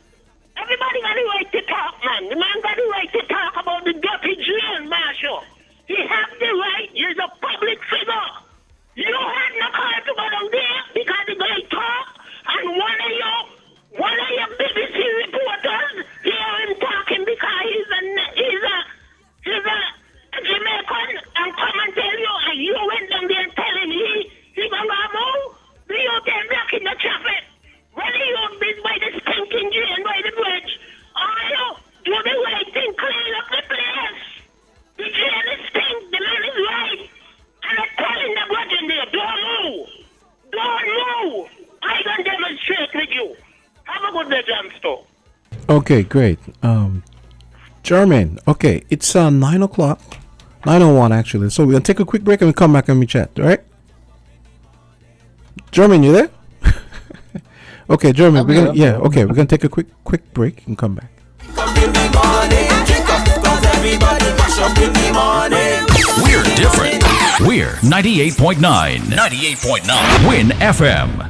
Everybody got the right to talk, man. The man got the right to talk about the dirty jail, Marshall. He have the right. He's a public figure. You had no call to go down there because the guy talk, and one of your BBC reporters hear him talking because he's a Jamaican and come and tell you, and you went down there and telling he gonna move. You can block in the traffic. When you been by the stinking drain by the bridge, do the right thing, clean up the place. The drain is stink, the man is right. And I'm telling the brethren there, don't move. I can demonstrate with you. Have a good day, Jamsta. Okay, great. Jermaine, okay, it's 9 o'clock. 9:01 actually. So we're gonna take a quick break and we'll come back and we chat, all right? Jermaine, you there? Okay, Jermaine, we're gonna take a quick break and come back. We're different. We're 98.9. 98.9. WINN FM.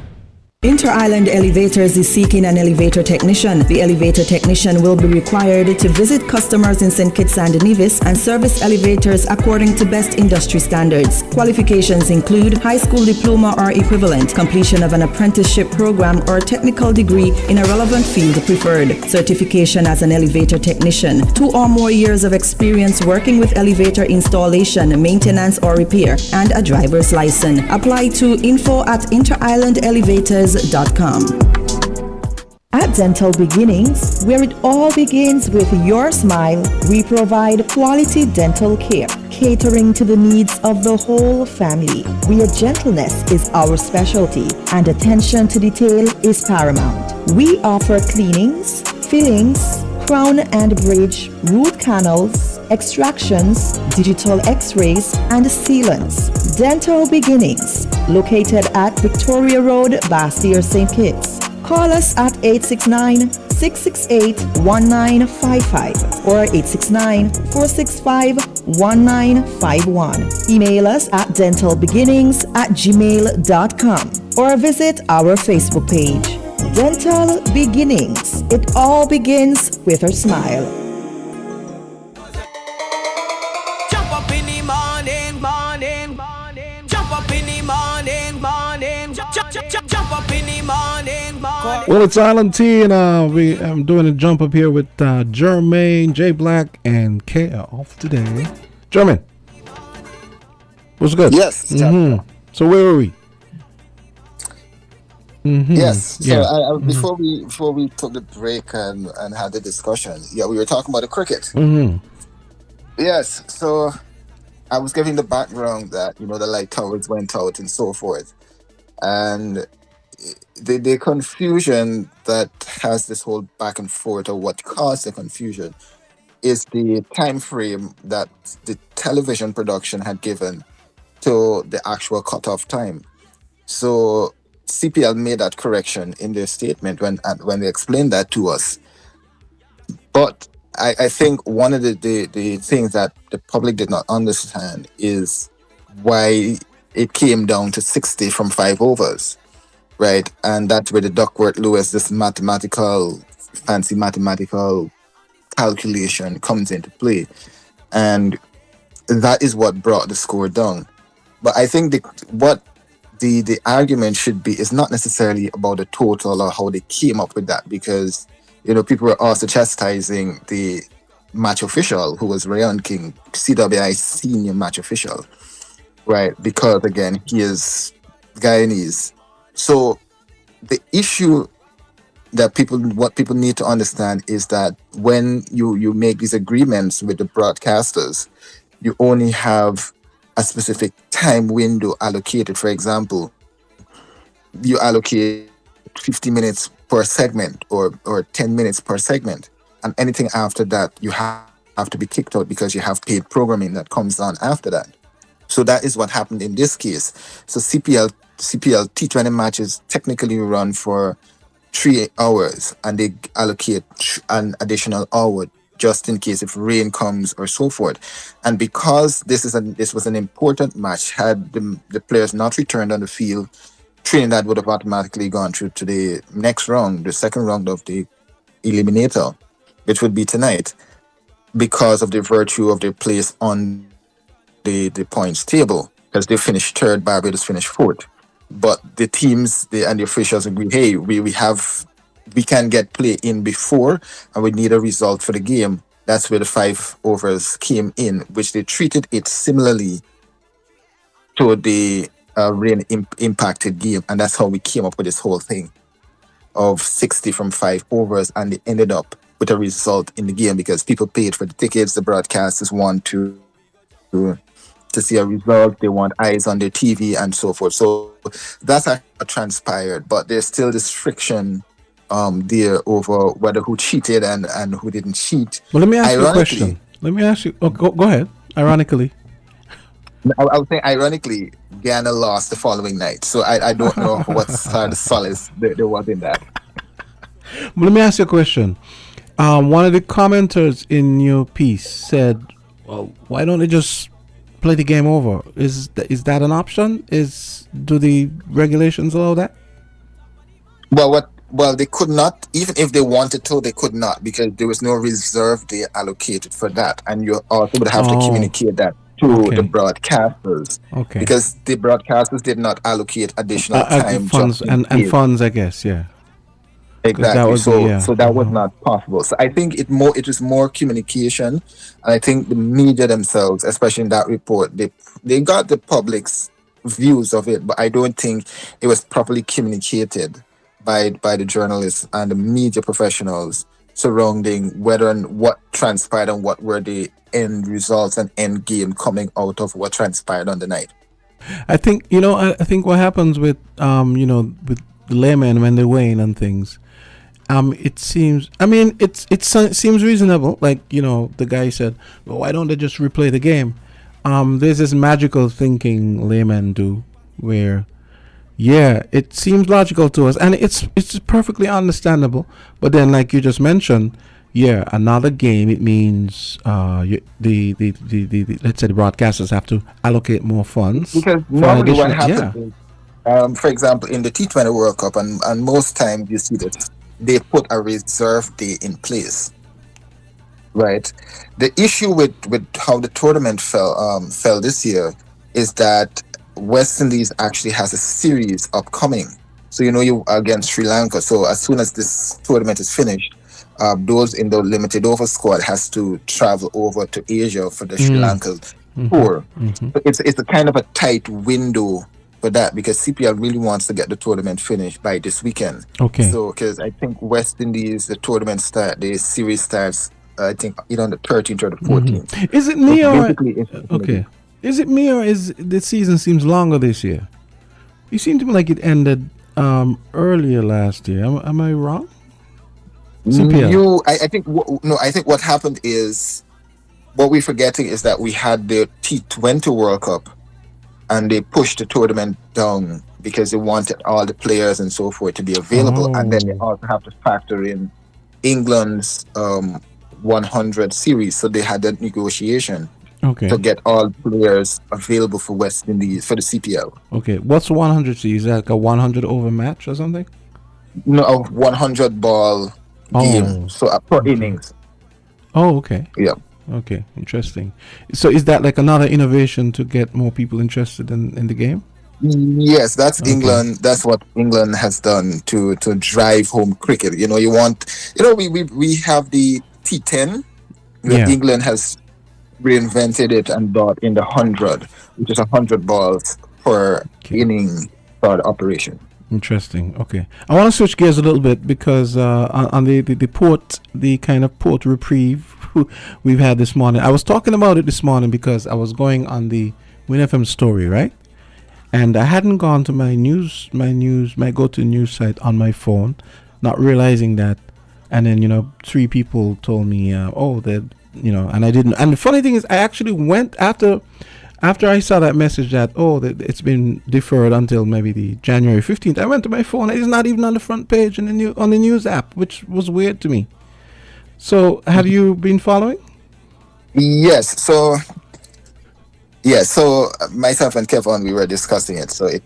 Inter-Island Elevators is seeking an elevator technician. The elevator technician will be required to visit customers in St. Kitts and Nevis and service elevators according to best industry standards. Qualifications include high school diploma or equivalent, completion of an apprenticeship program or technical degree in a relevant field preferred, certification as an elevator technician, 2 or more years of experience working with elevator installation, maintenance or repair, and a driver's license. Apply to info@interislandelevators.com. At Dental Beginnings, where it all begins with your smile, we provide quality dental care, catering to the needs of the whole family, where gentleness is our specialty and attention to detail is paramount. We offer cleanings, fillings, crown and bridge, root canals, extractions, digital x-rays, and sealants. Dental Beginnings, located at Victoria Road, Bastille, St. Kitts. Call us at 869-668-1955 or 869-465-1951. Email us at dentalbeginnings@gmail.com or visit our Facebook page. Dental Beginnings. It all begins with a smile. Well, it's Island T, and I'm doing a jump up here with Jermaine, Jay Black, and K off today. Jermaine, what's good? Yes. So where were we? Yes. So Yeah. before we took the break and had the discussion, we were talking about the cricket. Yes. So I was giving the background that the light towers went out and so forth, and the confusion that has this whole back and forth, or what caused the confusion, is the time frame that the television production had given to the actual cutoff time. So CPL made that correction in their statement when they explained that to us. But I think one of the things that the public did not understand is why it came down to 60 from 5 overs, right? And that's where the Duckworth-Lewis, this fancy mathematical calculation comes into play. And that is what brought the score down. But I think the argument should be is not necessarily about the total or how they came up with that, because people were also chastising the match official, who was Rayon King, CWI senior match official, right? Because again, he is Guyanese. So the issue that what people need to understand is that when you make these agreements with the broadcasters, you only have a specific time window allocated. For example, you allocate 50 minutes per segment or 10 minutes per segment, and anything after that you have to be kicked out because you have paid programming that comes on after that. So that is what happened in this case. So CPL T20 matches technically run for 3 hours, and they allocate an additional hour just in case if rain comes or so forth. And because this was an important match, had the players not returned on the field, Trinidad would have automatically gone through to the next round, the second round of the eliminator, which would be tonight, because of the virtue of their place on the points table, because they finished third, Barbados finished fourth. But the teams and the officials agree, hey, we can get play in before, and we need a result for the game. That's where the 5 overs came in, which they treated it similarly to the rain impacted game, and that's how we came up with this whole thing of 60 from 5 overs, and they ended up with a result in the game because people paid for the tickets. The broadcasters want to see a result. They want eyes on their TV and so forth. So that's how it transpired. But there's still this friction there over whether who cheated and who didn't cheat. Well, let me ask you a question. Let me ask you. Oh, go ahead. Ironically. I would say, ironically, Ghana lost the following night. So I don't know what sort of solace there was in that. Well, let me ask you a question. One of the commenters in your piece said, well, why don't they just play the game over? Is that an option? Do the regulations allow that? Well, they could not, even if they wanted to, they could not, because there was no reserve day allocated for that. And you also would have to communicate that to the broadcasters. Okay. Because the broadcasters did not allocate additional time. Funds and funds, I guess, yeah. Exactly. So that was not possible. So I think it was more communication, and I think the media themselves, especially in that report, they got the public's views of it, but I don't think it was properly communicated by the journalists and the media professionals surrounding whether and what transpired and what were the end results and end game coming out of what transpired on the night. I think I think what happens with with the laymen when they weigh in on things. It seems seems reasonable. Like, the guy said, well, why don't they just replay the game? There's this magical thinking laymen do where, yeah, it seems logical to us, and it's perfectly understandable. But then, like you just mentioned, yeah, another game, it means the let's say the broadcasters have to allocate more funds. Because normally what happens is, for example, in the T20 World Cup, and most times you see this, they put a reserve day in place, right? The issue with how the tournament fell this year is that West Indies actually has a series upcoming. So you against Sri Lanka. So as soon as this tournament is finished, those in the limited over squad has to travel over to Asia for the Sri Lanka tour. So it's a kind of a tight window for that because CPL really wants to get the tournament finished by this weekend. Okay. So because I think West Indies, the series starts I think either on the 13th or the 14th. Is it me Is it me or is the season seems longer this year? It seemed to me like it ended earlier last year. Am I wrong? CPL. I think what happened is what we're forgetting is that we had the T20 World Cup and they pushed the tournament down because they wanted all the players and so forth to be available. And then they also have to factor in England's 100 series. So they had that negotiation to get all players available for West Indies, for the CPL. Okay. What's 100 series? Is that like a 100 over match or something? No, a 100 ball game. So per innings. Oh, okay. Yeah. Okay, interesting. So is that like another innovation to get more people interested in the game? Yes, that's England. That's what England has done to drive home cricket. We have the T10. England has reinvented it and brought in the 100, which is 100 balls per inning for the operation. Interesting. Okay, I want to switch gears a little bit because on the kind of port reprieve we've had this morning. I was talking about it this morning because I was going on the WINN FM story, right? And I hadn't gone to my go-to news site on my phone, not realizing that. And then 3 people told me, and I didn't. And the funny thing is, I actually went after I saw that message that it's been deferred until maybe the January 15th. I went to my phone. It's not even on the front page on the news app, which was weird to me. So, have you been following? Yes. So myself and Kevin, we were discussing it. So it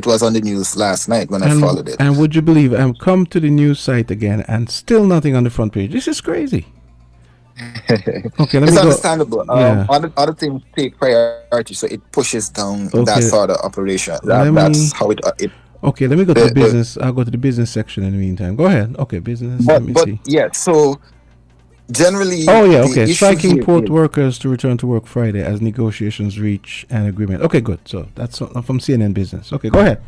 was on the news last night when I followed it. And would you believe I've come to the news site again and still nothing on the front page? This is crazy. Okay, it's understandable. Other things take priority, so it pushes down that sort of operation. That's how it. Okay, let me go to the business. I'll go to the business section in the meantime. Go ahead. Okay, business. Let me see. Yeah, so generally. Oh yeah, okay. Striking port workers to return to work Friday as negotiations reach an agreement. Okay, good. So that's from CNN Business. Okay, go ahead.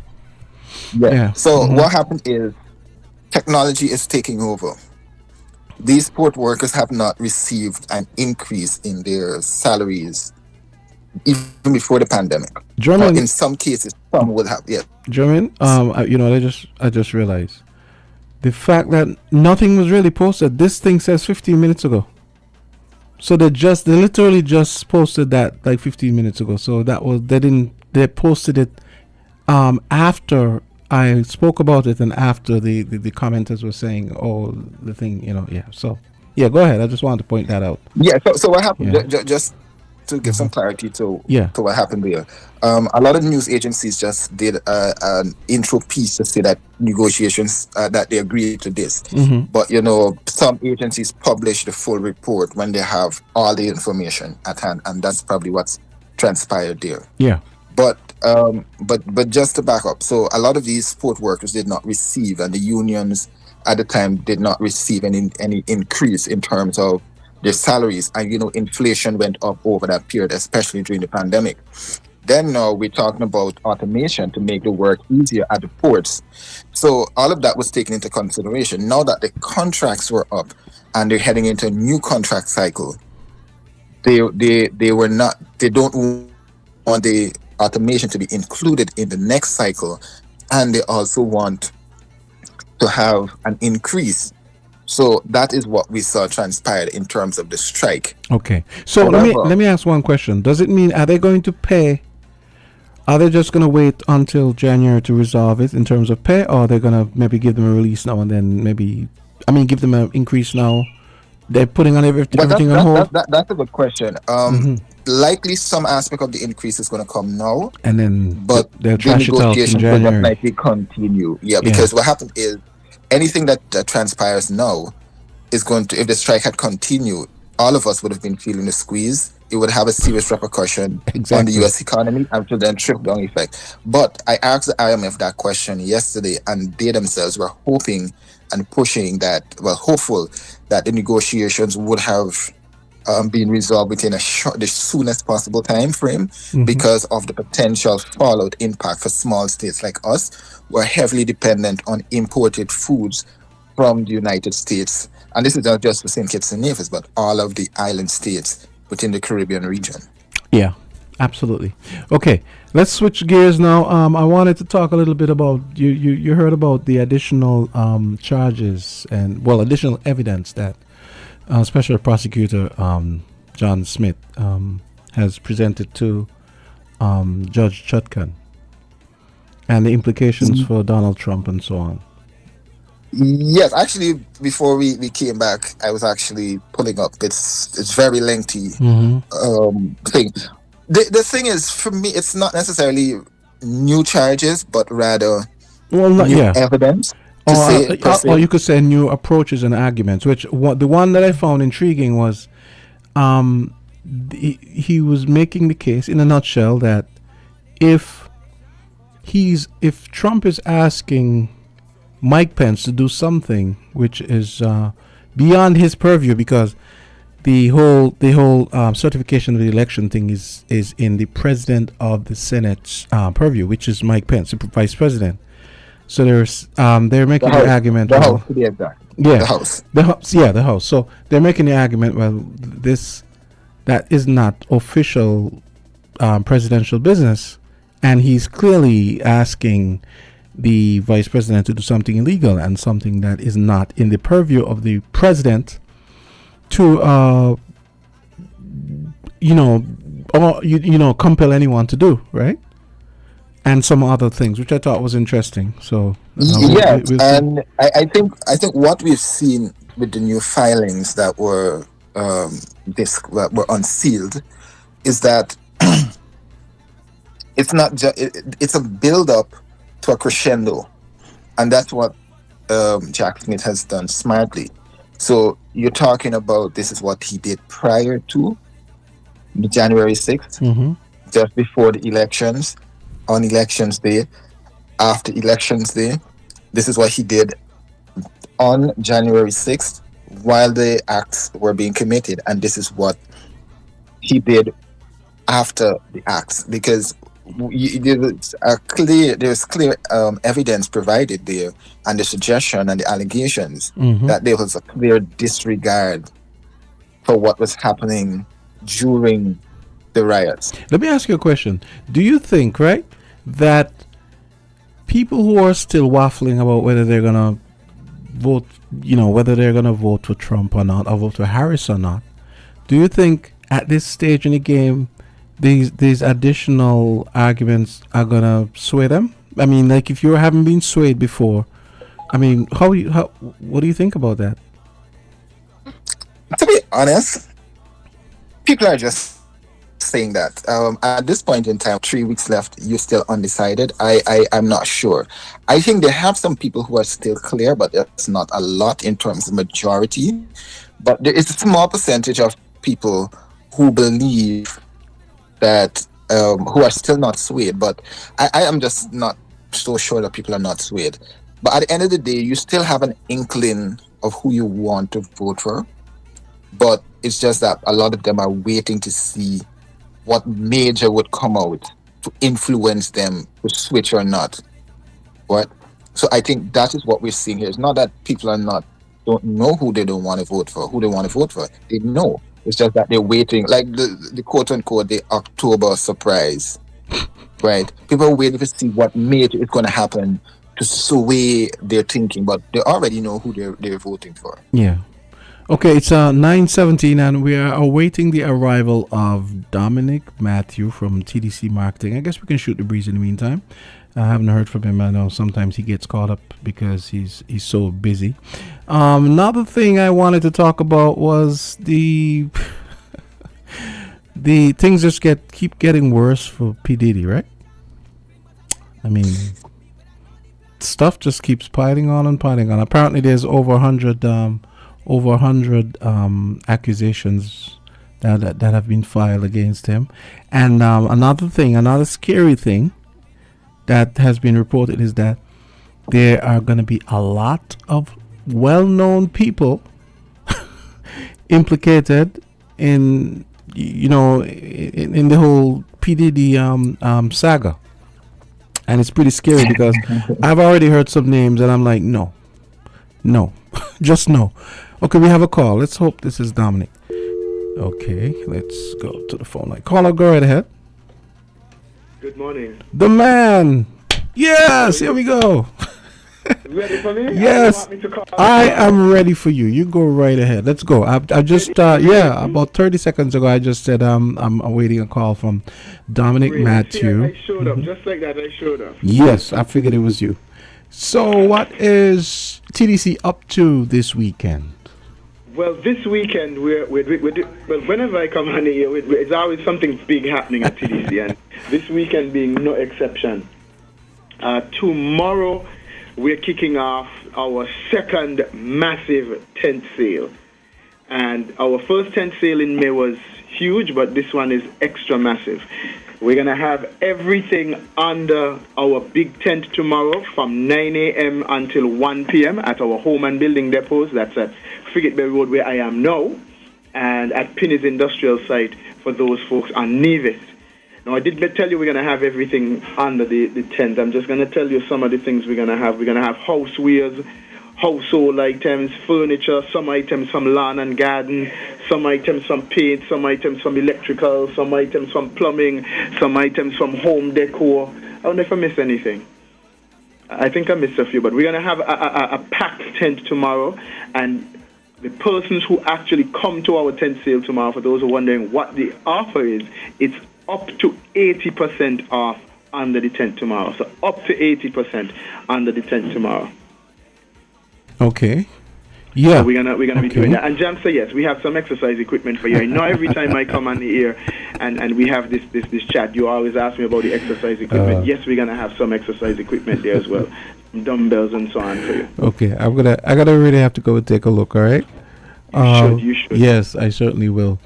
Yeah. So what happened is technology is taking over. These port workers have not received an increase in their salaries even before the pandemic. German, in some cases, some would have. Yeah. German. I just realized the fact that nothing was really posted. This thing says 15 minutes ago. So they literally just posted that like 15 minutes ago. So they posted it after I spoke about it and after the commenters were saying, the thing, So go ahead. I just wanted to point that out. Yeah. So what happened? Yeah. Just to give some clarity to what happened there. A lot of news agencies just did an intro piece to say that negotiations that they agreed to this. But some agencies publish the full report when they have all the information at hand, and that's probably what's transpired there. Yeah. But just to back up, so a lot of these port workers did not receive, and the unions at the time did not receive any increase in terms of their salaries, and inflation went up over that period, especially during the pandemic. Then now we're talking about automation to make the work easier at the ports. So all of that was taken into consideration. Now that the contracts were up and they're heading into a new contract cycle, they don't want the automation to be included in the next cycle, and they also want to have an increase. So that is what we saw transpired in terms of the strike. Okay. So let me ask one question. Does it mean, are they going to pay? Are they just going to wait until January to resolve it in terms of pay, or are they going to maybe give them a release now and then give them an increase now? They're putting on everything on hold? That's a good question. Likely some aspect of the increase is going to come now. And then but they'll trash it out in January. Will likely continue. Yeah, because what happened is anything that transpires now is going to, if the strike had continued, all of us would have been feeling the squeeze it would have a serious repercussion on Exactly. the U.S. economy and to then trickle-down effect. But I asked the IMF that question yesterday, and they themselves were hoping and pushing that, hopeful that the negotiations would have been resolved within the soonest possible time frame because of the potential fallout impact for small states like us, who are heavily dependent on imported foods from the United States. And this is not just for St. Kitts and Nevis, but all of the island states within the Caribbean region. Yeah, absolutely. Okay, let's switch gears now. I wanted to talk a little bit about you heard about the additional charges and additional evidence that Special Prosecutor John Smith has presented to Judge Chutkan, and the implications for Donald Trump and so on. Yes, actually, before we came back, I was actually pulling up. It's very lengthy thing. The thing is, for me, it's not necessarily new charges, but rather new evidence. Or you could say new approaches and arguments. The one that I found intriguing was, he was making the case in a nutshell that if Trump is asking Mike Pence to do something which is beyond his purview, because the whole certification of the election thing is in the president of the Senate's purview, which is Mike Pence, the vice president. So they're making the argument. The House, to be exact. Yeah, the House. The House. So they're making the argument. That is not official presidential business, and he's clearly asking the vice president to do something illegal and something that is not in the purview of the president to compel anyone to do, right? And some other things, which I thought was interesting. So and I think what we've seen with the new filings that were unsealed is that it's not it's a build up to a crescendo, and that's what Jack Smith has done smartly. So you're talking about this is what he did prior to the January 6th, just before the elections, on elections day, after elections day. This is what he did on January 6th while the acts were being committed, and this is what he did after the acts, because there's clear evidence provided there, and the suggestion and the allegations that there was a clear disregard for what was happening during the riots. Let me ask you a question. Do you think, right, that people who are still waffling about whether they're gonna vote, whether they're gonna vote for Trump or not, or vote for Harris or not, do you think at this stage in the game these additional arguments are gonna sway them? I mean, like, if you haven't been swayed before, I mean, what do you think about that? To be honest, people are just saying that. At this point in time, 3 weeks left, you're still undecided. I'm not sure. I think they have some people who are still clear, but that's not a lot in terms of majority. But there is a small percentage of people who believe that, who are still not swayed. But I am just not so sure that people are not swayed. But at the end of the day, you still have an inkling of who you want to vote for. But it's just that a lot of them are waiting to see what major would come out to influence them to switch or not. What? So I think that is what we're seeing here. It's not that people don't know who they don't want to vote for, who they want to vote for. They know. It's just that they're waiting, like the quote unquote the October surprise, right? People are waiting to see what major is going to happen to sway their thinking, but they already know who they're voting for. Yeah. Okay, it's 9:17, and we are awaiting the arrival of Dominic Matthew from TDC Marketing. I guess we can shoot the breeze in the meantime. I haven't heard from him. I know sometimes he gets caught up because he's so busy. Another thing I wanted to talk about was the things just keep getting worse for P. Diddy, right? I mean, stuff just keeps piling on and piling on. Apparently, there's over 100 accusations that have been filed against him. And another scary thing that has been reported is that there are going to be a lot of well-known people implicated in in the whole PDD saga, and it's pretty scary because I've already heard some names and I'm like, no, just no. Okay, we have a call. Let's hope this is Dominic. Okay, let's go to the phone line. Caller, go right ahead. Good morning. The man. Yes, here we go. Ready for me? Yes, I am ready for you. You go right ahead. Let's go. I just about 30 seconds ago I just said I'm awaiting a call from Dominic Matthew. I showed up just like that. I showed up. Yes, I figured it was you. So what is TDC up to this weekend? Well, this weekend we're whenever I come on here, it's always something big happening at TDC, and this weekend being no exception. Tomorrow we're kicking off our second massive tent sale. And our first tent sale in May was huge, but this one is extra massive. We're going to have everything under our big tent tomorrow from 9 a.m. until 1 p.m. at our home and building depots. That's at Frigate Bay Road where I am now, and at Pinny's industrial site for those folks on Nevis. Now, I did tell you we're going to have everything under the tent. I'm just going to tell you some of the things we're going to have. We're going to have housewares, household items, furniture, some items from lawn and garden, some items from paint, some items from electrical, some items from plumbing, some items from home decor. I don't know if I missed anything. I think I missed a few, but we're going to have a packed tent tomorrow, and the persons who actually come to our tent sale tomorrow, for those who are wondering what the offer is, it's up to 80% off under the tent tomorrow. So up to 80% under the tent tomorrow. Okay. Yeah. So we're gonna be doing that. And Jamsta, yes, we have some exercise equipment for you. I know every time I come on the air and we have this chat, you always ask me about the exercise equipment. Yes, we're gonna have some exercise equipment there as well. Dumbbells and so on for you. Okay. I gotta really have to go and take a look, all right? You should. Yes, I certainly will.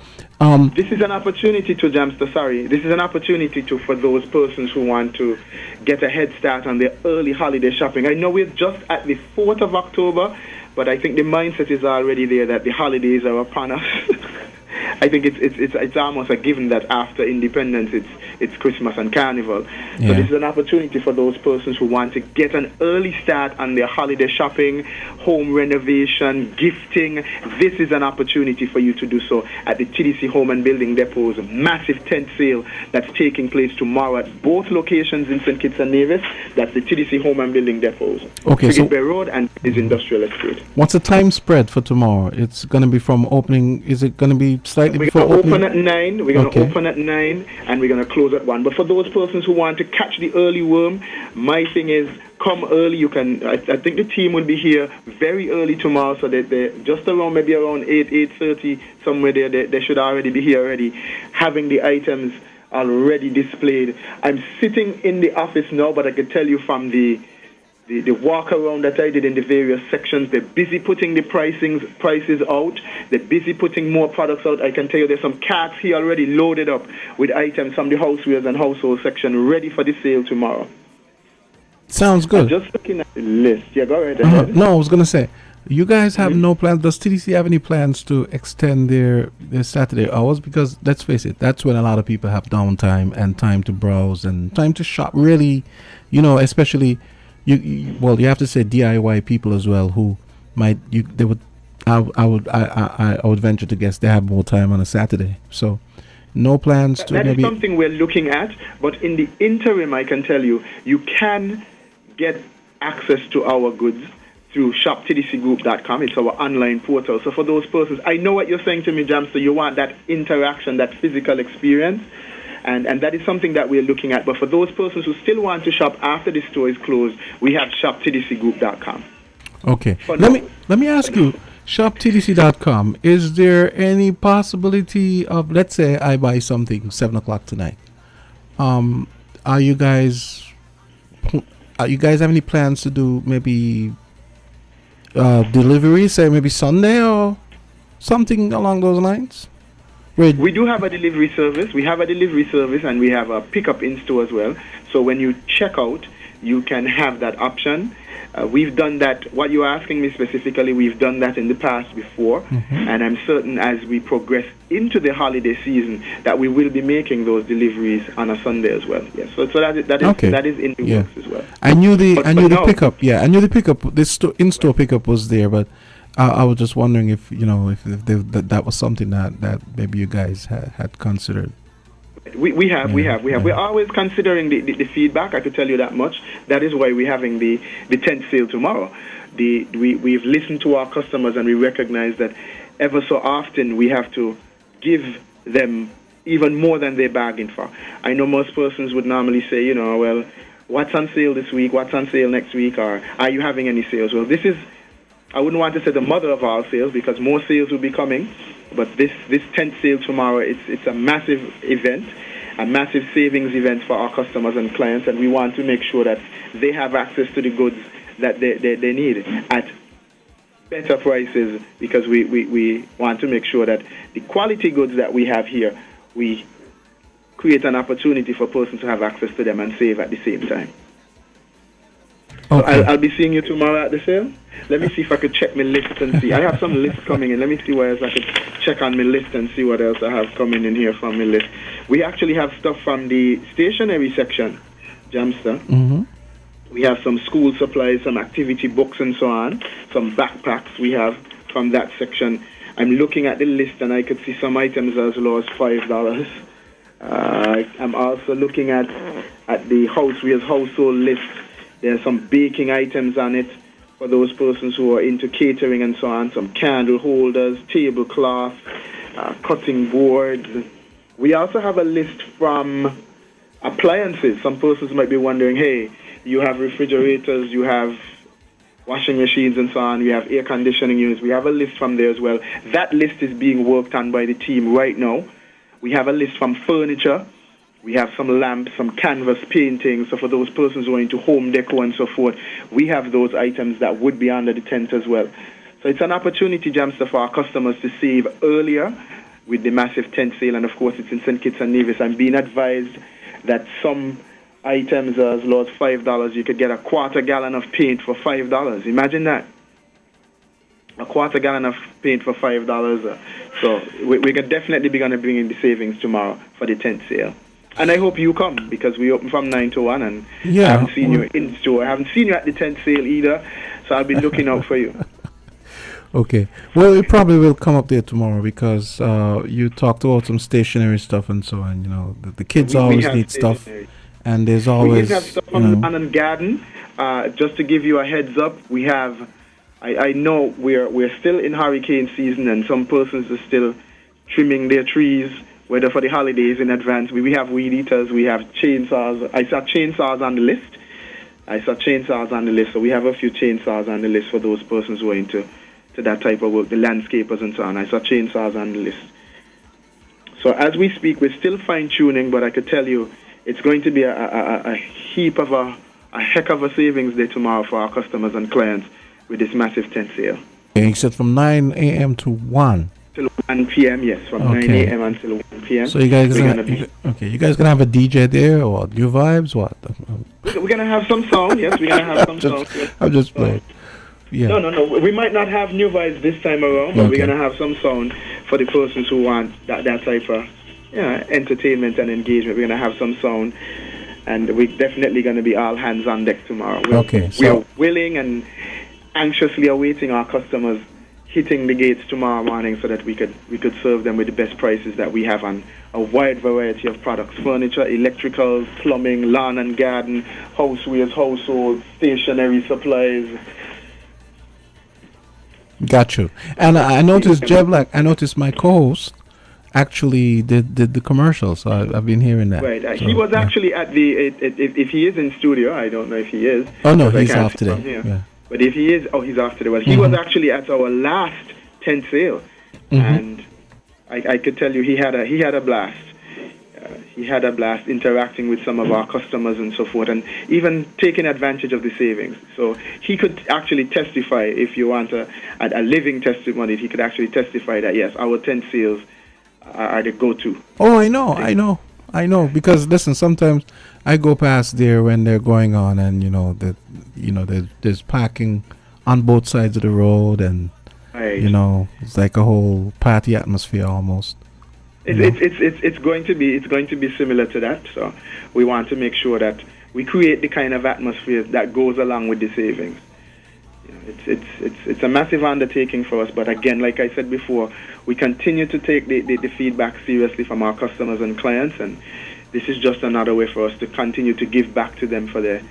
This is an opportunity to Jamsta, this is an opportunity for those persons who want to get a head start on their early holiday shopping. I know we're just at the 4th of October, but I think the mindset is already there that the holidays are upon us. I think it's almost a given that after independence it's Christmas and Carnival. So this is an opportunity for those persons who want to get an early start on their holiday shopping, home renovation, gifting. This is an opportunity for you to do so at the TDC Home and Building Depot's massive tent sale that's taking place tomorrow at both locations in St. Kitts and Nevis. That's the TDC Home and Building Depots. Okay, Frigate Bay Road and his industrial estate. What's the time spread for tomorrow? It's going to be from opening. Is it going to be slightly before opening? Open at 9. We're going to open at 9 and we're going to close at 1. But for those persons who want to catch the early worm, my thing is come early. You can. I think the team will be here very early tomorrow, so that they're just around 8:30 somewhere there. They should already be here already, having the items already displayed. I'm sitting in the office now, but I can tell you from the walk around that I did in the various sections, they're busy putting the prices out. They're busy putting more products out. I can tell you there's some carts here already loaded up with items from the housewares and household section ready for the sale tomorrow. Sounds good. I'm just looking at the list. Yeah, go right ahead. No, I was going to say, you guys have no plans. Does TDC have any plans to extend their Saturday hours? Because let's face it, that's when a lot of people have downtime and time to browse and time to shop. Really, especially you have to say DIY people as well who I would venture to guess they have more time on a Saturday. So no plans to that maybe. Is something we're looking at, but in the interim, I can tell you, you can get access to our goods through shoptdcgroup.com. It's our online portal. So for those persons, I know what you're saying to me, Jamsta. You want that interaction, that physical experience. And that is something that we're looking at. But for those persons who still want to shop after the store is closed, we have shoptdcgroup.com. Okay. Let me ask you, shoptdc.com, is there any possibility of, let's say I buy something 7 o'clock tonight? Are you guys have any plans to do maybe delivery, say maybe Sunday or something along those lines? We do have a delivery service. We have a delivery service, and we have a pickup in store as well. So when you check out, you can have that option. We've done that. What you're asking me specifically, we've done that in the past before, and I'm certain as we progress into the holiday season that we will be making those deliveries on a Sunday as well. Yes, so that is in the works as well. I knew the pickup. Yeah, I knew the pickup. This in-store pickup was there, but I was just wondering if that was something that maybe you guys had considered. We have. We're always considering the feedback. I could tell you that much. That is why we're having the tent sale tomorrow. We've listened to our customers, and we recognize that ever so often we have to give them even more than they bargained for. I know most persons would normally say, well, what's on sale this week? What's on sale next week? Or are you having any sales? Well, this is, I wouldn't want to say the mother of all sales because more sales will be coming. But this tent sale tomorrow, it's a massive event, a massive savings event for our customers and clients, and we want to make sure that they have access to the goods that they need at better prices, because we want to make sure that the quality goods that we have here, we create an opportunity for persons to have access to them and save at the same time. Okay. So I'll be seeing you tomorrow at the sale. Let me see if I could check my list and see. I have some lists coming in. Let me see what else I could check on my list and see what else I have coming in here from my list. We actually have stuff from the stationery section, Jamsta. We have some school supplies, some activity books and so on, some backpacks we have from that section. I'm looking at the list and I could see some items as low as $5. I'm also looking at the housewares household list. There's some baking items on it for those persons who are into catering and so on, some candle holders, tablecloth, cutting boards. We also have a list from appliances. Some persons might be wondering, hey, you have refrigerators, you have washing machines and so on, you have air conditioning units. We have a list from there as well. That list is being worked on by the team right now. We have a list from furniture. We have some lamps, some canvas paintings. So for those persons who are into home decor and so forth, we have those items that would be under the tent as well. So it's an opportunity, Jamsta, for our customers to save earlier with the massive tent sale. And of course, it's in St. Kitts and Nevis. I'm being advised that some items are as low as $5. You could get a quarter gallon of paint for $5. Imagine that. A quarter gallon of paint for $5. So we could definitely be going to bring in the savings tomorrow for the tent sale. And I hope you come, because we open from 9 to 1, and I haven't seen you in store. I haven't seen you at the tent sale either, so I'll be looking out for you. Okay. Well, it probably will come up there tomorrow, because you talked about some stationery stuff and so on. The kids always need stuff, and there's always... We have stuff from Lawn and Garden. Just to give you a heads up, we have... I know we're still in hurricane season, and some persons are still trimming their trees, whether for the holidays in advance. We have weed eaters, we have chainsaws. I saw chainsaws on the list. So we have a few chainsaws on the list for those persons who are into that type of work, the landscapers and so on. I saw chainsaws on the list. So as we speak, we're still fine-tuning, but I could tell you it's going to be a heck of a savings day tomorrow for our customers and clients with this massive tent sale. Okay, you said from 9 a.m. to 1. Till 1 p.m., yes, from 9 a.m. until 1 p.m. So you guys gonna have a DJ there, or New Vibes? What? We're gonna have some sound. Yes, we're gonna have some sound. I'm just playing. Yeah. No. We might not have New Vibes this time around, but we're gonna have some sound for the persons who want that type of entertainment and engagement. We're gonna have some sound, and we're definitely gonna be all hands on deck tomorrow. We are willing and anxiously awaiting our customers hitting the gates tomorrow morning so that we could serve them with the best prices that we have on a wide variety of products: furniture, electricals, plumbing, lawn and garden, housewares, household, stationery supplies. Got you. And I noticed Jay Black. I noticed my co-host actually did the commercials. So I've been hearing that. Right. He was actually at the. If he is in studio, I don't know if he is. Oh no, he's off today. Yeah. But if he is, he's off today. Well, he was actually at our last tent sale, and I could tell you he had a blast. He had a blast interacting with some of our customers and so forth, and even taking advantage of the savings. So he could actually testify, if you want a living testimony, he could actually testify that yes, our tent sales are the go-to. Oh, I know. Because listen, sometimes I go past there when they're going on, and there's parking on both sides of the road, and it's like a whole party atmosphere almost. It's going to be similar to that. So we want to make sure that we create the kind of atmosphere that goes along with the savings. It's a massive undertaking for us, but again, like I said before, we continue to take the feedback seriously from our customers and clients, and this is just another way for us to continue to give back to them for their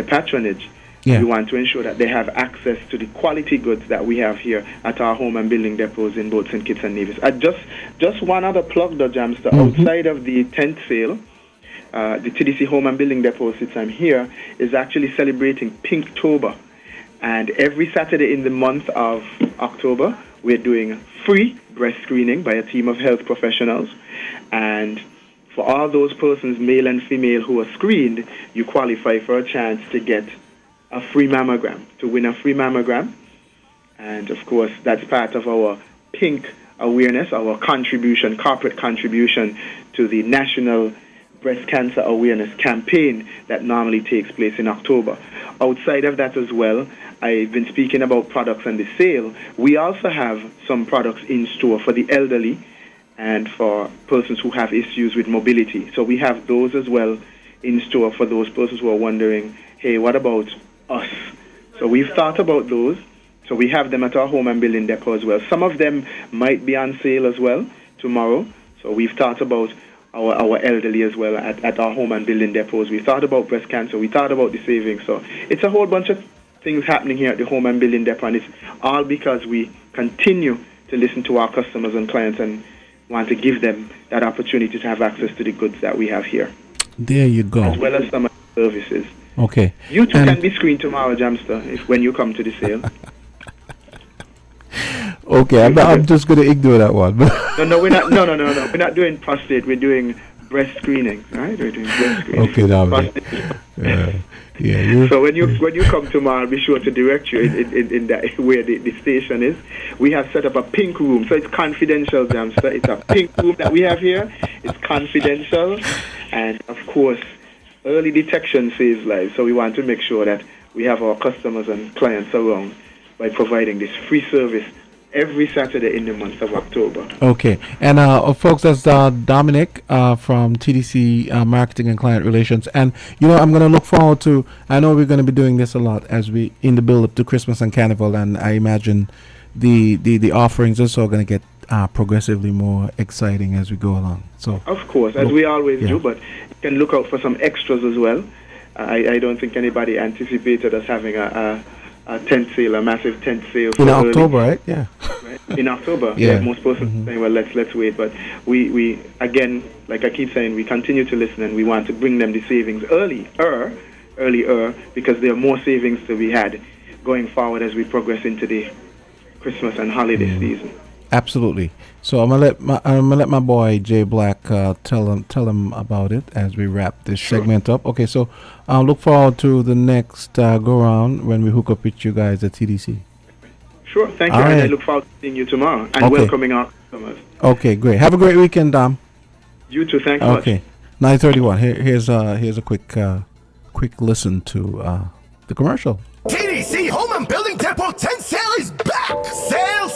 patronage. Yeah. We want to ensure that they have access to the quality goods that we have here at our home and building depots in both St. Kitts and Nevis. Just one other plug, though, Jamsta. Outside of the tent sale, the TDC Home and Building Depot, since I'm here, is actually celebrating Pinktober. And every Saturday in the month of October, we're doing free breast screening by a team of health professionals. And for all those persons, male and female, who are screened, you qualify for a chance to get a free mammogram, to win a free mammogram. And of course, that's part of our pink awareness, our contribution, corporate contribution to the National Breast Cancer Awareness Campaign that normally takes place in October. Outside of that as well, I've been speaking about products and the sale. We also have some products in store for the elderly and for persons who have issues with mobility. So we have those as well in store for those persons who are wondering, hey, what about us? So we've thought about those. So we have them at our home and building depot as well. Some of them might be on sale as well tomorrow. So we've thought about our elderly as well at our home and building depots. We thought about breast cancer. We thought about the savings. So it's a whole bunch of things happening here at the home and building depot, and it's all because we continue to listen to our customers and clients and want to give them that opportunity to have access to the goods that we have here. There you go. As well as some services. Okay. You too can be screened tomorrow, Jamsta, when you come to the sale. Okay, I'm just going to ignore that one. No, we're not. No. We're not doing prostate. We're doing breast screening, right? We're doing breast screening. Okay, now. Yeah. So when you come tomorrow, I'll be sure to direct you in that where the station is. We have set up a pink room, so it's confidential, Jamsta. It's a pink room that we have here. It's confidential, and of course, early detection saves lives. So we want to make sure that we have our customers and clients around by providing this free service every Saturday in the month of October. Okay. And folks, that's Dominic from TDC Marketing and Client Relations. And, I'm going to look forward to, I know we're going to be doing this a lot as we, in the build-up to Christmas and Carnival, and I imagine the offerings also are going to get progressively more exciting as we go along. So, of course, as we always do, but you can look out for some extras as well. I don't think anybody anticipated us having a tent sale, a massive tent sale in October, right? Yeah. Right? In October, yeah. Most persons saying, well, let's wait. But we again, like I keep saying, we continue to listen, and we want to bring them the savings earlier, because there are more savings to be had going forward as we progress into the Christmas and holiday season. Absolutely. So I'm gonna let my boy Jay Black tell him about it as we wrap this segment up. Okay, so I'll look forward to the next go round when we hook up with you guys at TDC. Sure, thank you, and I look forward to seeing you tomorrow and welcoming our customers. Okay, great. Have a great weekend, Dom. You too. Thanks much. Okay, 9:31. Here's a quick listen to the commercial. TDC Home and Building Depot tent sale is back! Sale!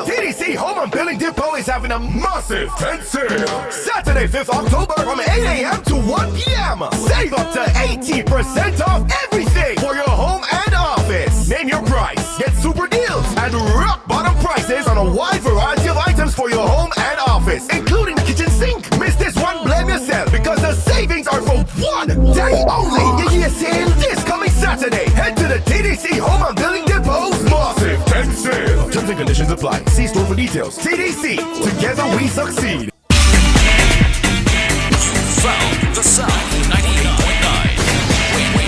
TDC Home and Building Depot is having a massive tent sale! Saturday, 5th October from 8 a.m. to 1 p.m. Save up to 80% off everything for your home and office. Name your price, get super deals, and rock bottom prices on a wide variety of items for your home and office, including the kitchen sink. Miss this one, blame yourself, because the savings are for 1 day only. You hear sale this coming Saturday. Head to the TDC Home and Building Depot's massive tent sale. Terms and conditions apply. See store for details. TDC, together we succeed. Found the sound 98.9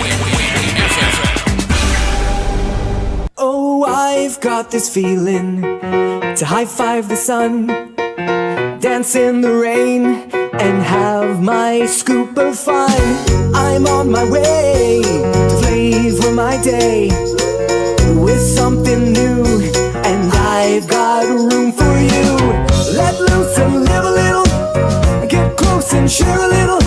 WINN FM. Oh, I've got this feeling to high five the sun, dance in the rain, and have my scoop of fun. I'm on my way to flavor my day with something new, and I've got room for you. Let Let loose and live a little. Get close and share a little.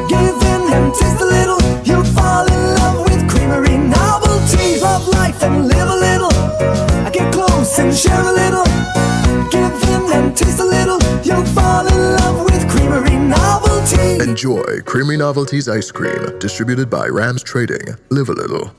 Give in and taste a little. You'll fall in love with creamery novelties. Love life and live a little. Get close and share a little. Give in and taste a little. You'll fall in love with creamery novelties. Enjoy Creamy Novelties ice cream, distributed by Rams Trading. Live a little.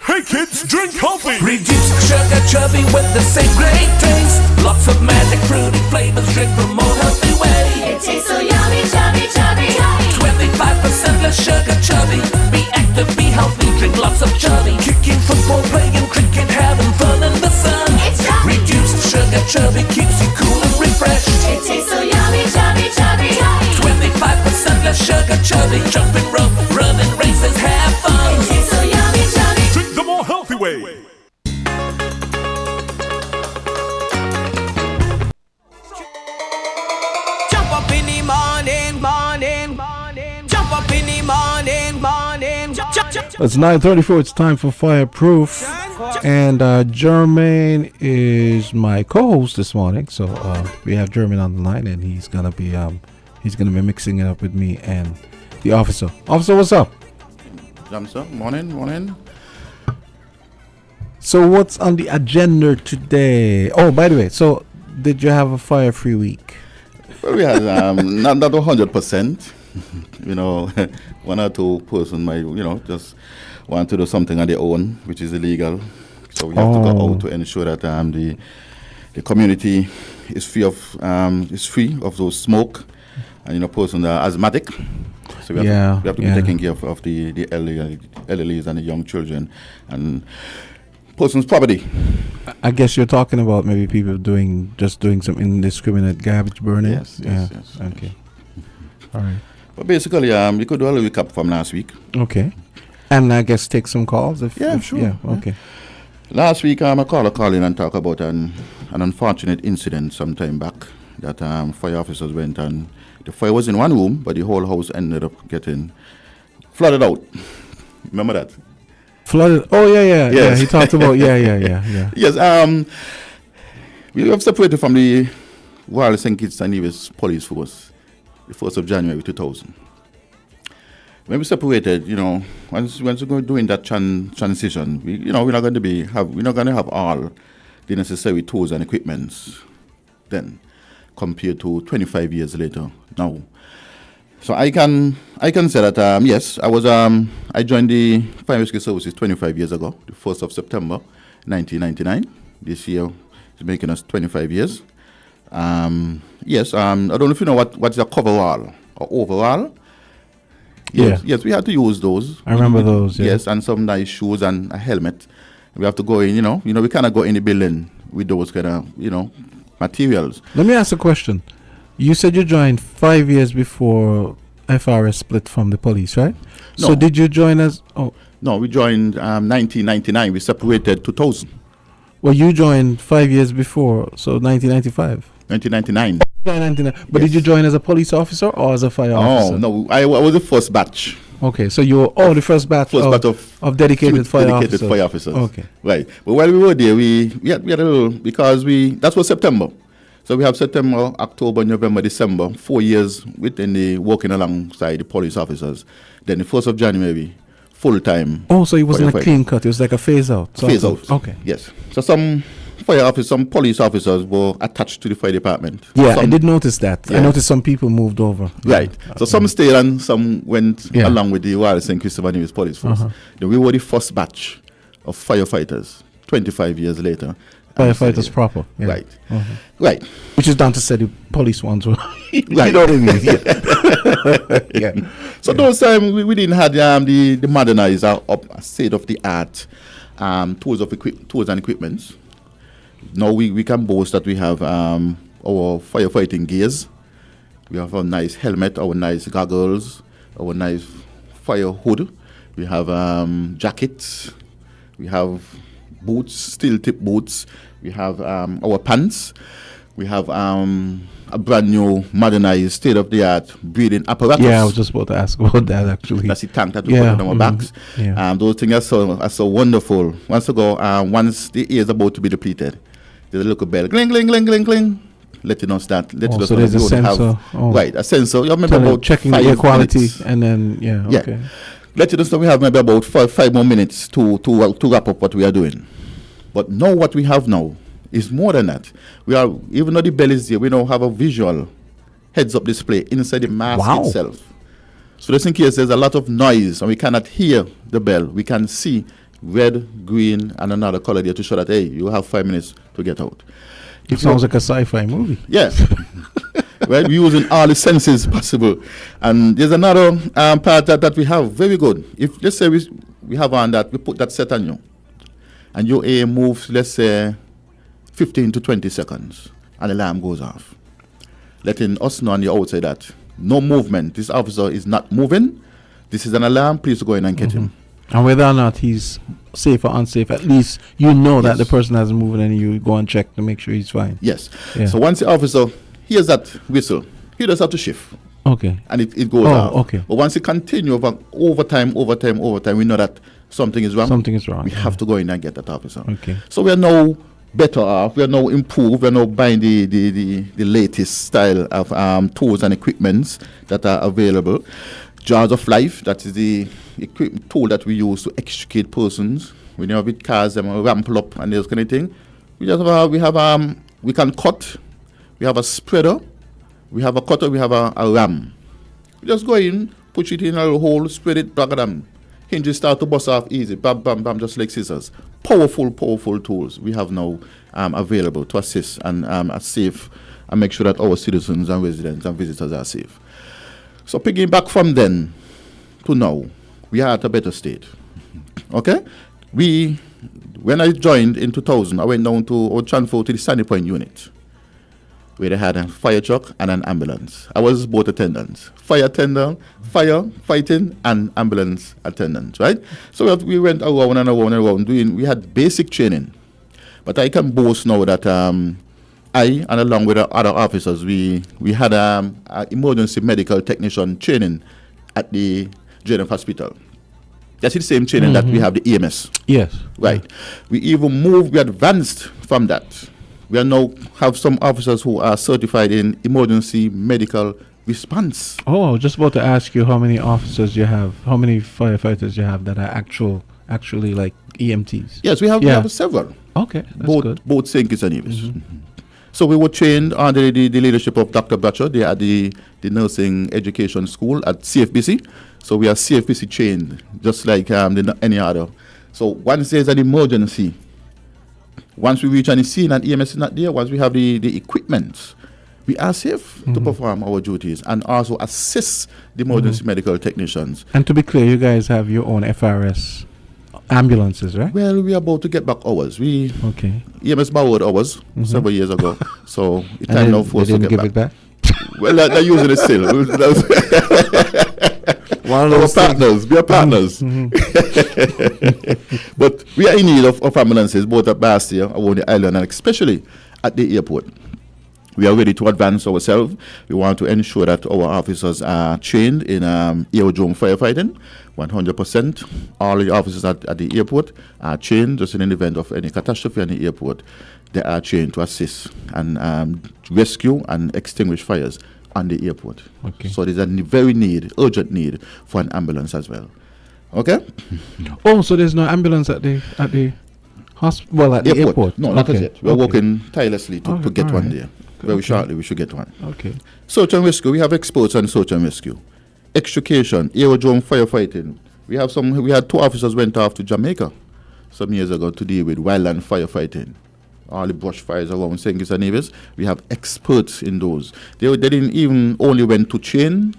Hey kids, drink healthy. Reduce sugar chubby with the same great taste. Lots of magic fruity flavors. Drink the more healthy way. It tastes so yummy, chubby, chubby. 25% less sugar chubby. Be active, be healthy. Drink lots of chubby. Kicking football, playing cricket, having fun in the sun. It's chubby. Reduced sugar chubby keeps you cool and refreshed. It tastes so yummy, chubby, chubby. 25% less sugar chubby. Jumping rope, running races, have fun. It tastes so yummy, chubby. Drink the more healthy way. Jump up in the morning, morning, morning. Jump up in the morning, morning. It's 9:34. It's time for Fireproof, and Jermaine is my co-host this morning. So we have Jermaine on the line, and he's gonna be mixing it up with me and the officer. Officer, what's up? Jamsta, morning. So what's on the agenda today? Oh, by the way, so did you have a fire-free week? Well, we had not 100%. You know, one or two person might, just want to do something on their own, which is illegal. So we have to go out to ensure that the community is free of those smoke, and person that are asthmatic. So we have to be taking care of the elderly and the young children and person's property. I guess you're talking about maybe people doing some indiscriminate garbage burning. Yes. Okay. All right. But basically, we could do a little recap from last week. Okay. And I guess take some calls if sure. Yeah. Okay. Last week, I called in and talked about an unfortunate incident some time back that fire officers went and the fire was in one room, but the whole house ended up getting flooded out. Remember that? Flooded. Oh yeah. Yes. Yeah. He talked about yeah. Yes. We have separated from the Royal St. Kitts and Nevis Police Force the 1st of January 2000. When we separated, once we're doing that transition, we're not going to have all the necessary tools and equipments then, compared to 25 years later now. So I can say that yes, I joined the Fire Rescue Services 25 years ago, the 1st of September 1999. This year is making us 25 years. Yes, I don't know if you know what's a coverall or overall. Yes, we had to use those. I remember those. Yeah. Yes, and some nice shoes and a helmet. We have to go in, we cannot go in the building with those kind of, materials. Let me ask a question. You said you joined 5 years before FRS split from the police, right? No. So did you join as... No, we joined 1999. We separated 2000. Well, you joined 5 years before, so 1995. 1999. 1999. But did you join as a police officer or as a fire officer? Oh, no, I was the first batch. Okay, so you were the first batch of dedicated fire officers. Okay. Right. But while we were there, we had a little, because that was September. So we have September, October, November, December, 4 years within the working alongside the police officers. Then the 1st of January, full-time. Oh, so it wasn't a clean cut, it was like a phase out. Phase out. Okay. Yes. So some police officers were attached to the fire department. Yeah, I did notice that. Yeah. I noticed some people moved over. Right. So some stayed and some went along with the Royal St. Christopher Nevis Police Force. Then we were the first batch of firefighters 25 years later. Firefighters proper. Yeah. Right. Right. Which is down to say the police ones were. Right. You know what I mean? Yeah. So those times we didn't have the modernized state of the art tools and equipments. Now we can boast that we have our firefighting gears. We have a nice helmet, our nice goggles, our nice fire hood. We have jackets. We have boots, steel tip boots. We have our pants. We have a brand new, modernized, state-of-the-art breathing apparatus. Yeah, I was just about to ask about that actually. That's the tank that we put on our backs. Yeah. Those things are so wonderful. Once the air is about to be depleted, there's a little bell, cling, cling, cling, cling, cling, letting us that. Letting us so know there's a we don't have- sensor. Right, a sensor. You remember Tell it, about checking the 5 air quality, minutes. and then okay. Letting us know we have maybe about five more minutes to wrap up what we are doing. But now what we have now is more than that. We are, even though the bell is there, we now have a visual heads-up display inside the mask itself. So just in case there's a lot of noise and we cannot hear the bell, we can see red, green, and another color there to show that, hey, you have 5 minutes to get out. It sounds like a sci-fi movie. Yeah. Right, we're using all the senses possible. And there's another part that we have, very good. If, let's say we have on that, we put that set on you, and your aim moves, let's say, 15 to 20 seconds, and the alarm goes off, letting us know on the outside that no movement, this officer is not moving, this is an alarm, please go in and get him. And whether or not he's safe or unsafe, at least you know that the person hasn't moved, and you go and check to make sure he's fine. Yes. Yeah. So once the officer hears that whistle, he does have to shift. Okay. And it goes off. Okay. But once it continues over time, we know that something is wrong. Something is wrong. We have to go in and get that officer. Okay. So we are now better off. We are now improved. We are now buying the latest style of tools and equipments that are available. Jars of Life, that is the tool that we use to extricate persons. We know with cars, them rample up and those kind of thing. We can cut. We have a spreader. We have a cutter. We have a ram. We just go in, push it in a hole, spread it, back at them. Hinges start to bust off easy, bam, bam, bam, just like scissors. Powerful tools we have now available to assist and safe and make sure that our citizens and residents and visitors are safe. So picking back from then to now, we are at a better state. Okay? When I joined in 2000, I went down to transfer to the Sandy Point unit, where they had a fire truck and an ambulance. I was both attendants. Fire attendant, fighting, and ambulance attendant, right? So we went around and around and around we had basic training. But I can boast now that I, and along with the other officers, we had emergency medical technician training at the General Hospital. That's the same training that we have the EMS. Yes. Right. Yeah. We advanced from that. We are now have some officers who are certified in emergency medical response. Oh, I was just about to ask you how many officers you have, how many firefighters you have that are actually like EMTs. Yes, we have several. Okay, that's good. Both St. Kitts and Nevis. So we were trained under the leadership of Dr. Butcher. They are the nursing education school at CFBC. So we are CFBC trained, just like any other. So once there's an emergency, once we reach any scene and EMS is not there, once we have the equipment, we are safe to perform our duties and also assist the emergency medical technicians. And to be clear, you guys have your own FRS ambulances, right? Well, we are about to get back ours. EMS borrowed ours several years ago, so it's time now for us to get back. Well, they're using it still. One of those partners. We are partners. But we are in need of ambulances, both at Bastia, around the island, and especially at the airport. We are ready to advance ourselves. We want to ensure that our officers are trained in aerodrome firefighting, 100%. All the officers at the airport are trained just in an event of any catastrophe at the airport. They are trained to assist and rescue and extinguish fires on the airport. Okay. So there's a urgent need for an ambulance as well. Okay? Oh, so there's no ambulance at the hospital? Well, at the airport? No, not as yet. We're working tirelessly to get one there. Very shortly, we should get one. Okay. Search and rescue. We have experts on search and rescue. Extrication, aerodrome firefighting. We had 2 officers went off to Jamaica some years ago to deal with wildland firefighting. All the brush fires around St. Kitts and Nevis. We have experts in those. They didn't even only went to train.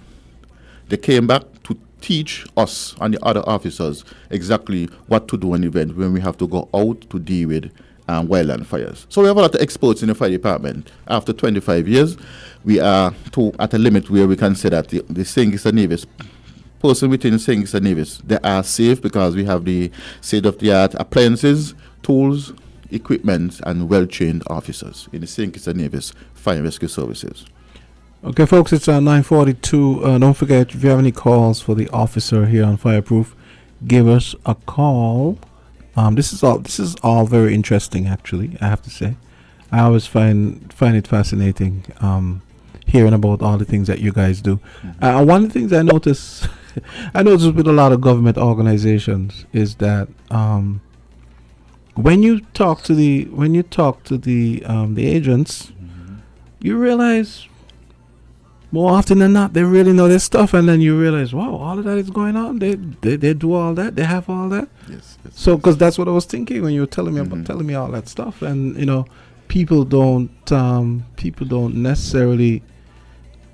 They came back to teach us and the other officers exactly what to do in an event when we have to go out to deal with wildland fires. So we have a lot of experts in the fire department. After 25 years, we are at a limit where we can say that the St. Kitts and Nevis, person within St. Kitts and Nevis, they are safe because we have the state-of-the-art appliances, tools, equipment, and well-trained officers in the St. Kitts and Nevis Fire and Rescue Services. Okay, folks, it's 9:42. Don't forget, if you have any calls for the officer here on Fireproof, give us a call. This is all very interesting, actually, I have to say. I always find it fascinating hearing about all the things that you guys do. One of the things I notice with a lot of government organizations is that when you talk to the agents, you realize more often than not they really know their stuff, and then you realize, wow, all of that is going on. They do all that. They have all that. Yes. So, because that's what I was thinking when you were telling me all that stuff, and people don't necessarily.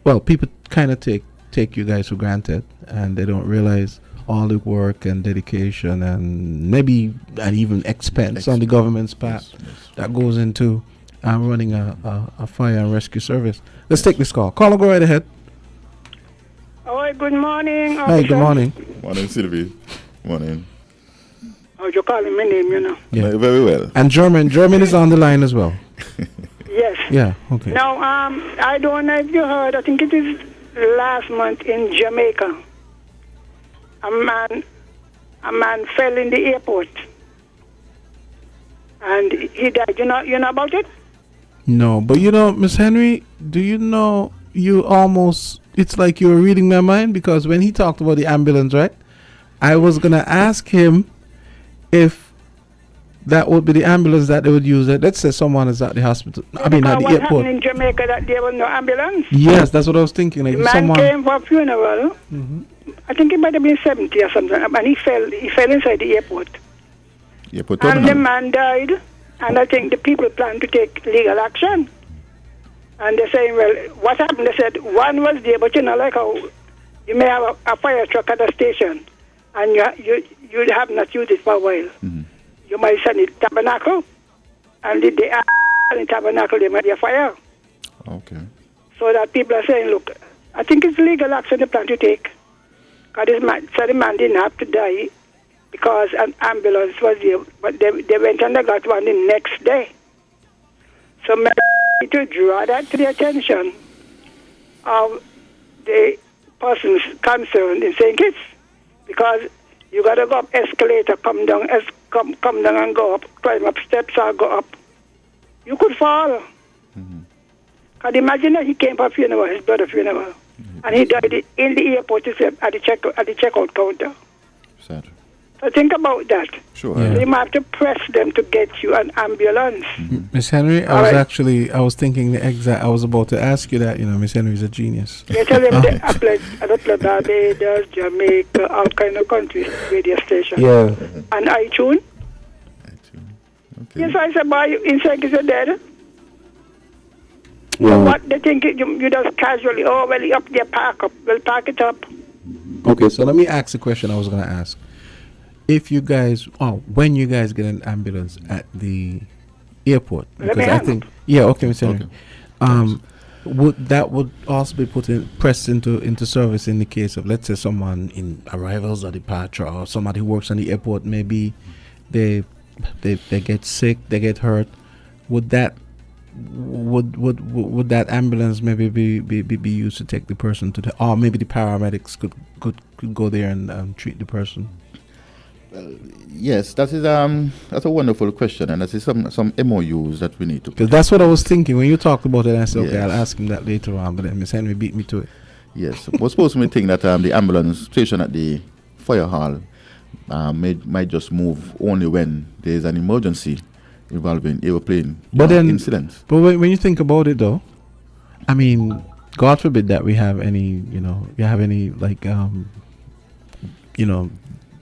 Well, people kind of take you guys for granted, and they don't realize all the work and dedication and maybe and even expense on the government's part that goes into running a fire and rescue service. Let's take this call. Caller, go right ahead. Oh, good morning. Hi, good morning. Morning, Sylvie. Morning. Oh, you're calling my name, Yeah. Very well. And German is on the line as well. Yes. Yeah, okay. Now, I don't know if you heard, I think it is last month in Jamaica. A man fell in the airport. And he died. You know about it? No, but Miss Henry, do you know it's like you were reading my mind, because when he talked about the ambulance, right? I was going to ask him if that would be the ambulance that they would use. Let's say someone is at the hospital. At the what airport. happened in Jamaica that there was no ambulance? Yes, that's what I was thinking. Like The man came for a funeral. I think he might have been 70 or something. And he fell inside the airport. And the man died. And I think the people plan to take legal action. And they're saying, well, what happened? They said one was there, but like how you may have a fire truck at a station, and you have not used it for a while. You might send it tabernacle, and if they are in tabernacle, there might be a fire. Okay. So that people are saying, look, I think it's legal action they plan to take. Because the man didn't have to die because an ambulance was there, but they went and they got one the next day. So maybe to draw that to the attention of the persons concerned in St. Kitts, because you got to go up escalator, come down and go up, climb up steps or go up. You could fall. Because imagine that he came for a funeral, his brother's funeral, and he died in the airport at the checkout counter. Sad. So think about that. Sure. Yeah. You might have to press them to get you an ambulance. Miss Henry, I was thinking the exact. I was about to ask you that. Miss Henry's a genius. You tell them they apply Barbados, Jamaica, all kind of countries, radio station. Yeah. And iTunes. Okay. Yes, I said, boy, insect is dead. Well, So what they think you just casually, well, up there, park up. Well, park it up. okay, so let me ask the question I was going to ask. If you guys, when you guys get an ambulance at the airport, Let because me I have think, okay, Miss Henry, would also be pressed into service in the case of, let's say, someone in arrivals or departure, or somebody who works on the airport, maybe they get sick, they get hurt. Would that ambulance maybe be used to take the person to or maybe the paramedics could go there and treat the person? Yes, that is that's a wonderful question, and that is some MOUs that we need to. Because that's what I was thinking when you talked about it. I said, okay, Yes. I'll ask him that later on. But then Miss Henry beat me to it. Yes, we're supposed to think that the ambulance station at the fire hall might just move only when there is an emergency involving airplane incidents. But when you think about it, though, I mean, God forbid that we have any,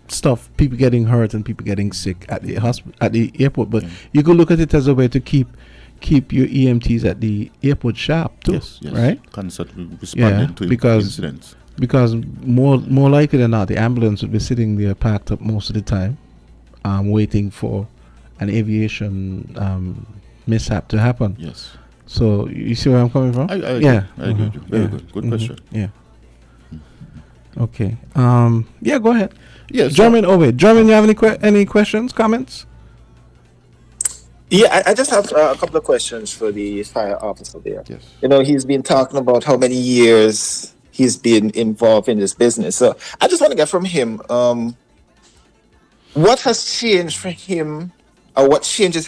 stuff, people getting hurt and people getting sick at the at the airport. But you could look at it as a way to keep your EMTs at the airport sharp too, Yes, right? Constantly responding to incidents. Because more likely than not, the ambulance would be sitting there packed up most of the time, waiting for an aviation mishap to happen. Yes. So you see where I'm coming from? I agree. Yeah. I agree with you. Very good. Good question. Yeah. Okay. Yeah, go ahead. Yes. German, German, you have any questions, comments? Yeah, I just have a couple of questions for the fire officer there. Yes. He's been talking about how many years he's been involved in this business. So I just want to get from him, what has changed for him what changes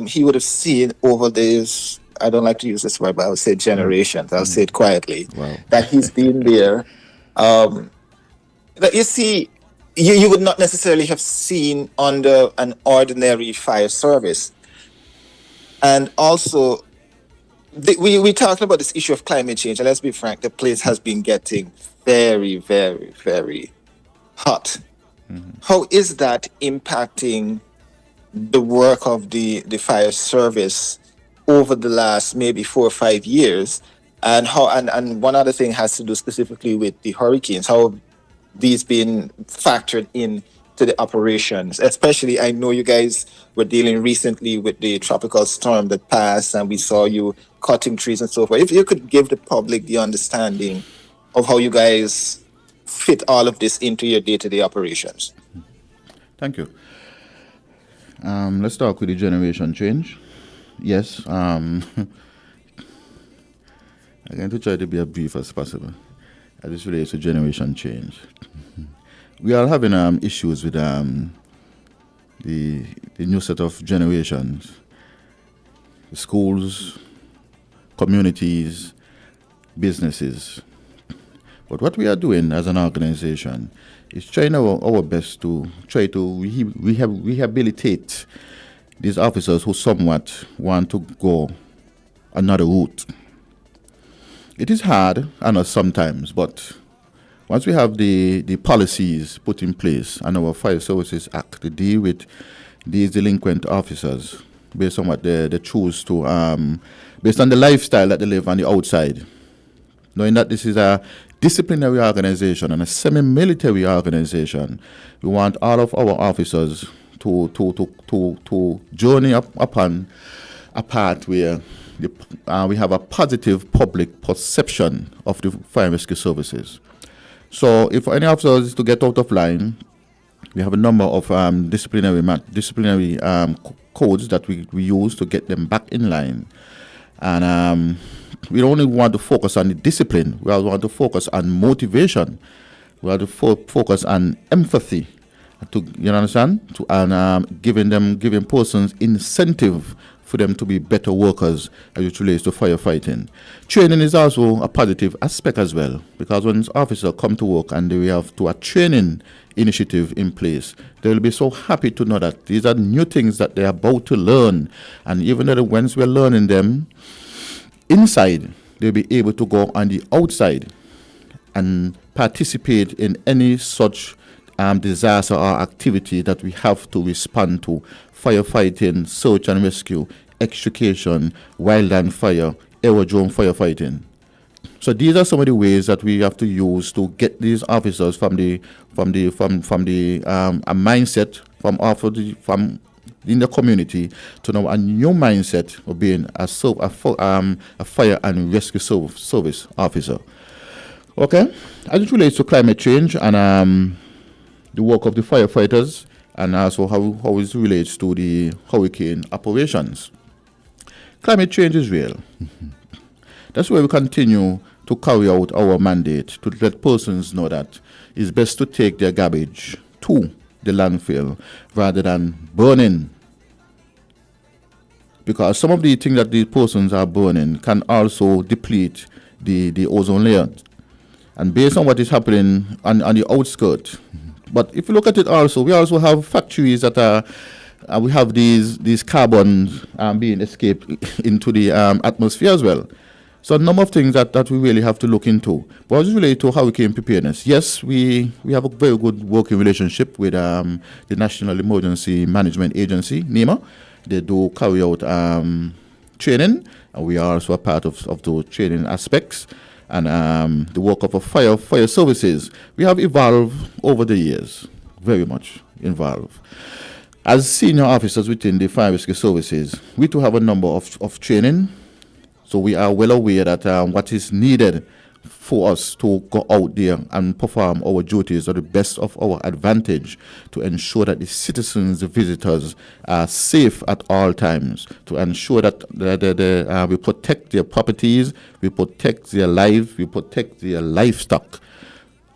he would have seen over these, I don't like to use this word, but I would say generations. I'll say it quietly. Wow. That he's been there. That you see, you would not necessarily have seen under an ordinary fire service. And also, we talked about this issue of climate change, and let's be frank, the place has been getting very, very, very hot. How is that impacting the work of the fire service over the last maybe 4 or 5 years? And and one other thing has to do specifically with the hurricanes. How have these been factored in to the operations? Especially, I know you guys were dealing recently with the tropical storm that passed, and we saw you cutting trees and so forth. If you could give the public the understanding of how you guys fit all of this into your day-to-day operations. Thank you. Let's start with the generation change. Yes, I'm going to try to be as brief as possible as this relates to generation change. We are having issues with the new set of generations, schools, communities, businesses. But what we are doing as an organization is trying our best to try to rehabilitate these officers who somewhat want to go another route. It is hard, I know sometimes, but once we have the policies put in place and our Fire Services Act to deal with these delinquent officers based on what they choose to, based on the lifestyle that they live on the outside, knowing that this is a disciplinary organization and a semi-military organization, we want all of our officers to journey upon a path where we have a positive public perception of the fire and rescue services. So if any officer is to get out of line, we have a number of disciplinary codes that we use to get them back in line. And we don't only want to focus on the discipline, we also want to focus on motivation. We want to focus on empathy, you understand? Giving persons incentive for them to be better workers as it relates to firefighting. Training is also a positive aspect as well, because when officers come to work and we have a training initiative in place, they will be so happy to know that these are new things that they are about to learn. And even though once we're learning them inside, they'll be able to go on the outside and participate in any such disaster or activity that we have to respond to: firefighting, search and rescue, extrication, wildland fire, aerodrome firefighting. So these are some of the ways that we have to use to get these officers from a mindset from in the community to now a new mindset of being a fire and rescue service officer. Okay, as it relates to climate change and the work of the firefighters, and also how it relates to the hurricane operations. Climate change is real. That's why we continue to carry out our mandate to let persons know that it's best to take their garbage to the landfill rather than burning. Because some of the things that these persons are burning can also deplete the ozone layer. And based on what is happening on the outskirts, but if you look at it also, we also have factories that are, we have these carbon being escaped into the atmosphere as well. So a number of things that we really have to look into. But as related to hurricane preparedness, yes, we have a very good working relationship with the National Emergency Management Agency, NEMA. They do carry out training, and we are also a part of those training aspects. And the work of fire services, we have evolved over the years, very much involved. As senior officers within the fire rescue services, we too have a number of training. So we are well aware that what is needed for us to go out there and perform our duties to the best of our advantage to ensure that the citizens, the visitors are safe at all times, to ensure that we protect their properties, we protect their lives, we protect their livestock.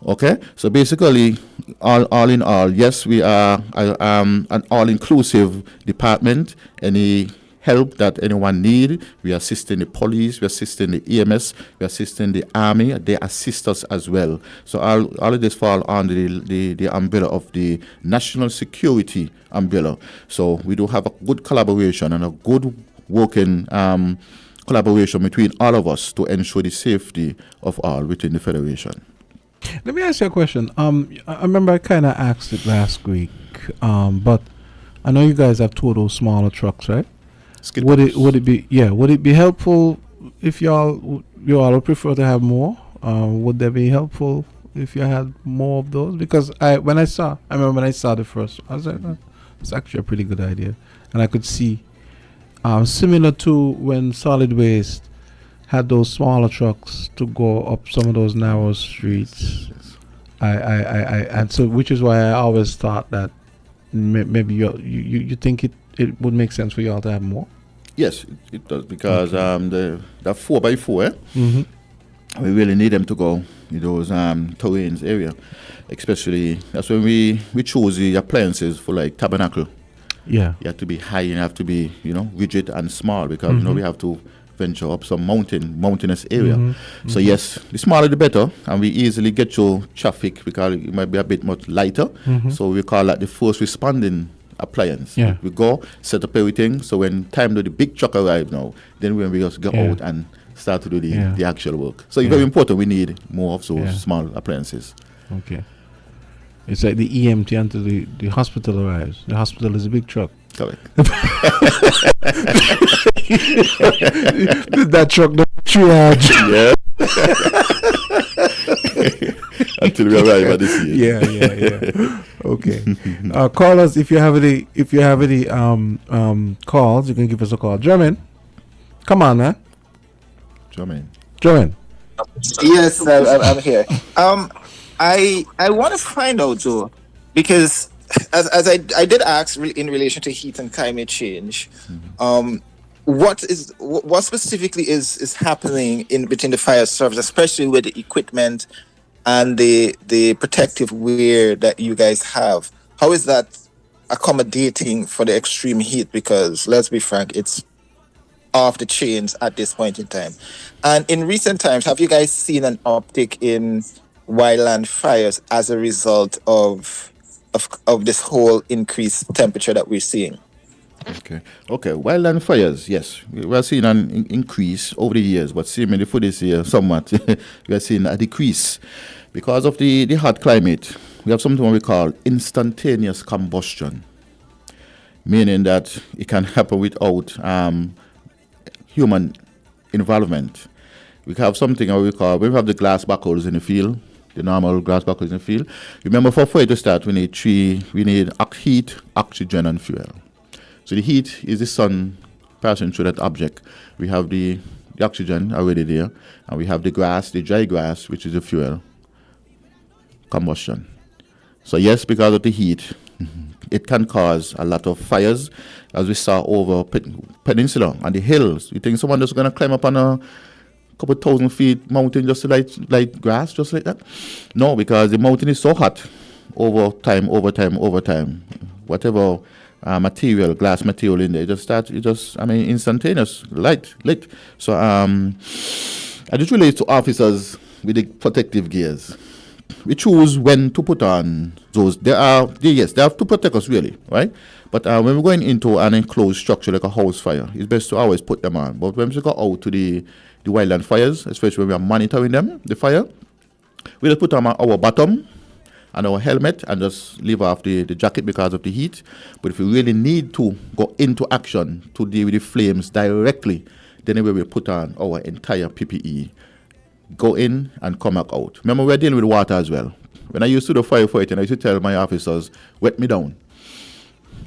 Okay, so basically, all in all, yes, we are an all-inclusive department. Any help that anyone need, we assisting the police, we assisting the EMS, we assisting the army. They assist us as well. So all of this fall under the umbrella of the national security umbrella. So we do have a good collaboration and a good working collaboration between all of us to ensure the safety of all within the federation. Let me ask you a question. I remember I kind of asked it last week, but I know you guys have two of those smaller trucks, right? Would it be helpful if y'all would prefer to have more? Would that be helpful if you had more of those? Because I remember when I saw the first, I was like, it's actually a pretty good idea, and I could see similar to when solid waste had those smaller trucks to go up some of those narrow streets. And so which is why I always thought that maybe you think it would make sense for y'all to have more. Yes, it does, because the 4x4, we really need them to go in those terrains area, especially that's when we choose the appliances for like tabernacle. Yeah, you have to be high and you have to be rigid and small, because we have to venture up some mountainous area. So yes, the smaller the better, and we easily get through traffic because it might be a bit much lighter. So we call that the first responding appliance. Yeah. We go set up everything, so when time do the big truck arrive now, then when we just go out and start to do the actual work. So it's very important, we need more of those small appliances. Okay. It's like the EMT until the hospital arrives. The hospital is a big truck. Correct. That truck, the triage. Yeah. Until we arrive at the scene. Yeah. Okay. Call us if you have any calls. You can give us a call. German, come on, man. German. Yes, I'm here. I want to find out though, because as I did ask in relation to heat and climate change, what specifically is happening between the fire service, especially with the equipment and the protective wear that you guys have? How is that accommodating for the extreme heat? Because let's be frank, it's off the chains at this point in time. And in recent times, have you guys seen an uptick in wildland fires as a result of this whole increased temperature that we're seeing? Okay. Wildland fires, yes, we are seeing an increase over the years, but seemingly for this year, somewhat we are seeing a decrease because of the hot climate. We have something we call instantaneous combustion, meaning that it can happen without human involvement. We have something we call, we have the glass buckles in the field, the normal glass buckles in the field. Remember, for fire to start, we need heat, oxygen, and fuel. So the heat is the sun passing through that object. We have the oxygen already there, and we have the grass, the dry grass, which is the fuel, combustion. So yes, because of the heat, it can cause a lot of fires, as we saw over peninsula and the hills. You think someone just going to climb up on a couple 1,000 feet mountain just to light grass, just like that? No, because the mountain is so hot over time. Whatever glass material in there, instantaneous, lit. So I just relate to officers with the protective gears. We choose when to put on those. They have to protect us, really, right? But when we're going into an enclosed structure like a house fire, it's best to always put them on. But when we go out to the wildland fires, especially when we are monitoring them, the fire, we just put on our bottom and our helmet and just leave off the jacket because of the heat. But if we really need to go into action to deal with the flames directly, then we will put on our entire PPE. Go in and come back out. Remember, we're dealing with water as well. When I used to do firefighting, I used to tell my officers, wet me down.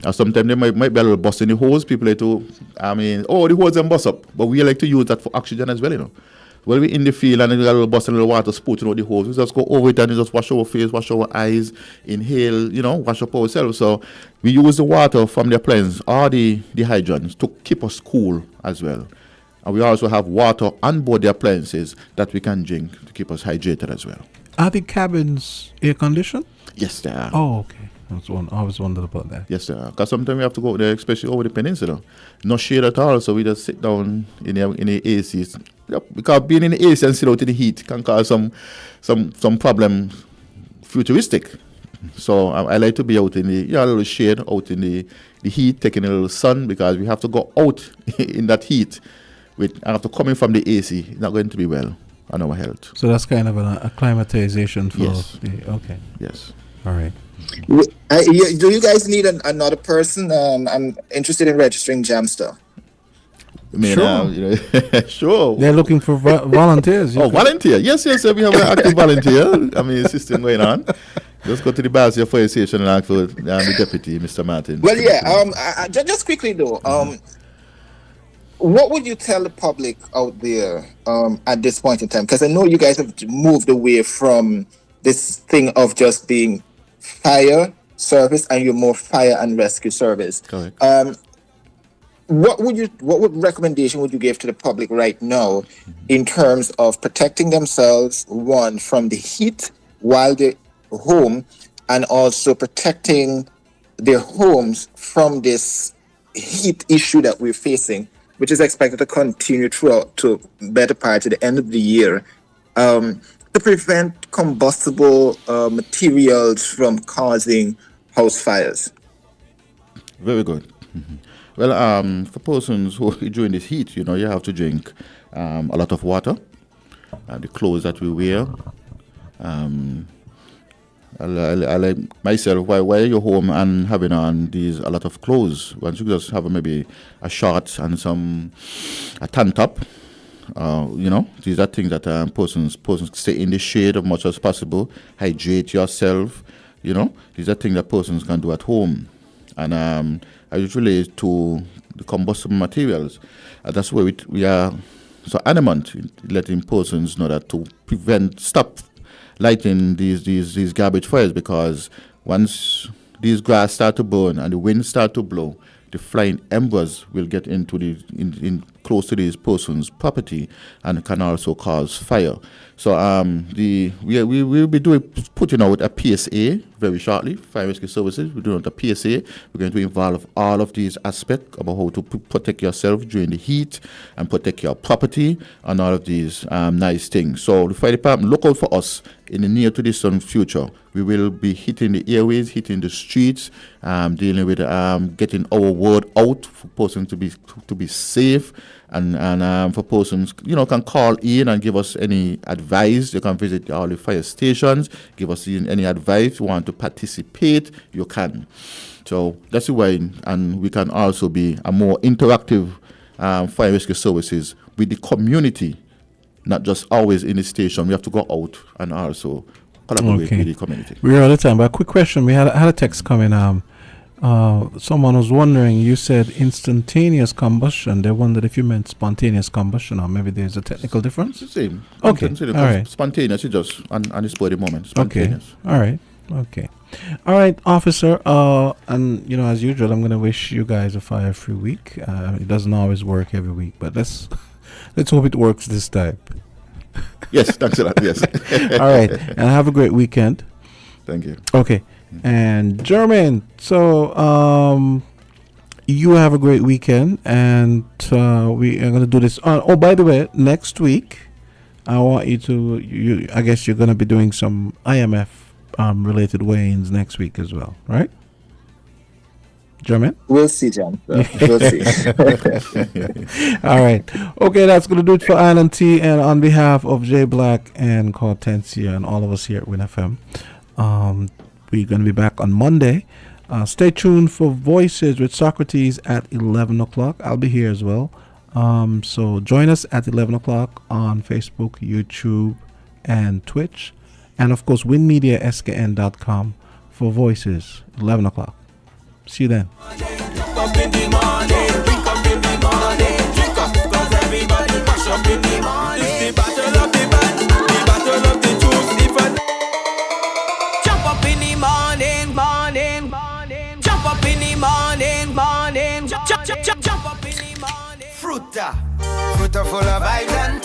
And sometimes there might be a little bust in the hose. People like to, the hose and bust up. But we like to use that for oxygen as well, When we're in the field and there's a little bust and a little water spouting out the hose, we just go over it and just wash our face, wash our eyes, inhale, wash up ourselves. So we use the water from the appliance or the hydrants to keep us cool as well. And we also have water on board the appliances that we can drink to keep us hydrated as well. Are the cabins air conditioned? Yes, they are. Oh, okay. I always wondered about that. Yes, they are. Because sometimes we have to go there, especially over the peninsula. No shade at all, so we just sit down in the AC. Yep, because being in the AC and sit out in the heat can cause some problem futuristic. So I like to be out in the a little shade, out in the heat, taking a little sun, because we have to go out in that heat. After coming from the AC, it's not going to be well on our health. So that's kind of an acclimatization for Yes. Okay. Yes. All right. Do you guys need another person? I'm interested in registering Jamsta. Sure. Sure. They're looking for volunteers. Volunteer. Yes, we have an active volunteer. System going on. Just go to the Barcia Fire Station and ask for the deputy, Mr. Martin. Well, yeah. Just quickly though, what would you tell the public out there at this point in time? Because I know you guys have moved away from this thing of just being fire service and you're more fire and rescue service. Correct. What recommendation would you give to the public right now in terms of protecting themselves, one, from the heat while they're home, and also protecting their homes from this heat issue that we're facing, which is expected to continue throughout to better part of the end of the year, to prevent combustible materials from causing house fires? Very good. Well, for persons who during this heat, you have to drink a lot of water, the clothes that we wear. I like myself, while you're home and having on a lot of clothes, once you just have maybe a short and a tank top, these are things that persons stay in the shade as much as possible, hydrate yourself, these are things that persons can do at home. And I usually to the combustible materials. That's where we are so adamant in letting persons know that to stop lighting these garbage fires, because once these grass start to burn and the wind start to blow, the flying embers will get into in close to these persons' property and can also cause fire. So we will be putting out a PSA very shortly. Fire Rescue Services, we're doing a PSA. We're going to involve all of these aspects about how to protect yourself during the heat and protect your property and all of these nice things. So the fire department, look out for us in the near to distant future. We will be hitting the airways, hitting the streets, dealing with getting our word out for persons to be safe, and for persons, can call in and give us any advice. You can visit all the fire stations, give us any advice. You want to participate, you can. So that's the way, and we can also be a more interactive fire rescue services with the community, not just always in the station. We have to go out and also collaborate with the community. We're out of time, but a quick question. We had a text coming. Someone was wondering, you said instantaneous combustion. They wondered if you meant spontaneous combustion, or maybe there's a technical difference? It's the same. Okay. All right. Spontaneous is just on the spur of the moment. Spontaneous. Okay. All right. Okay. All right, officer. And as usual, I'm going to wish you guys a fire-free week. It doesn't always work every week, but let's hope it works this time. Yes, thanks a lot. Yes. All right, and have a great weekend. Thank you. Okay. And Jermaine, so you have a great weekend, and we are going to do this. Oh, by the way, next week I want you to. I guess you're going to be doing some IMF related weigh-ins next week as well, right? Jermaine? We'll see, John. We'll see. All right. Okay, that's going to do it for Island T. And on behalf of Jay Black and Kortensia and all of us here at WINN FM, we're going to be back on Monday. Stay tuned for Voices with Socrates at 11 o'clock. I'll be here as well. So join us at 11 o'clock on Facebook, YouTube, and Twitch. And, of course, winmediaskn.com for Voices, 11 o'clock. See you then. Fruta full of vibes and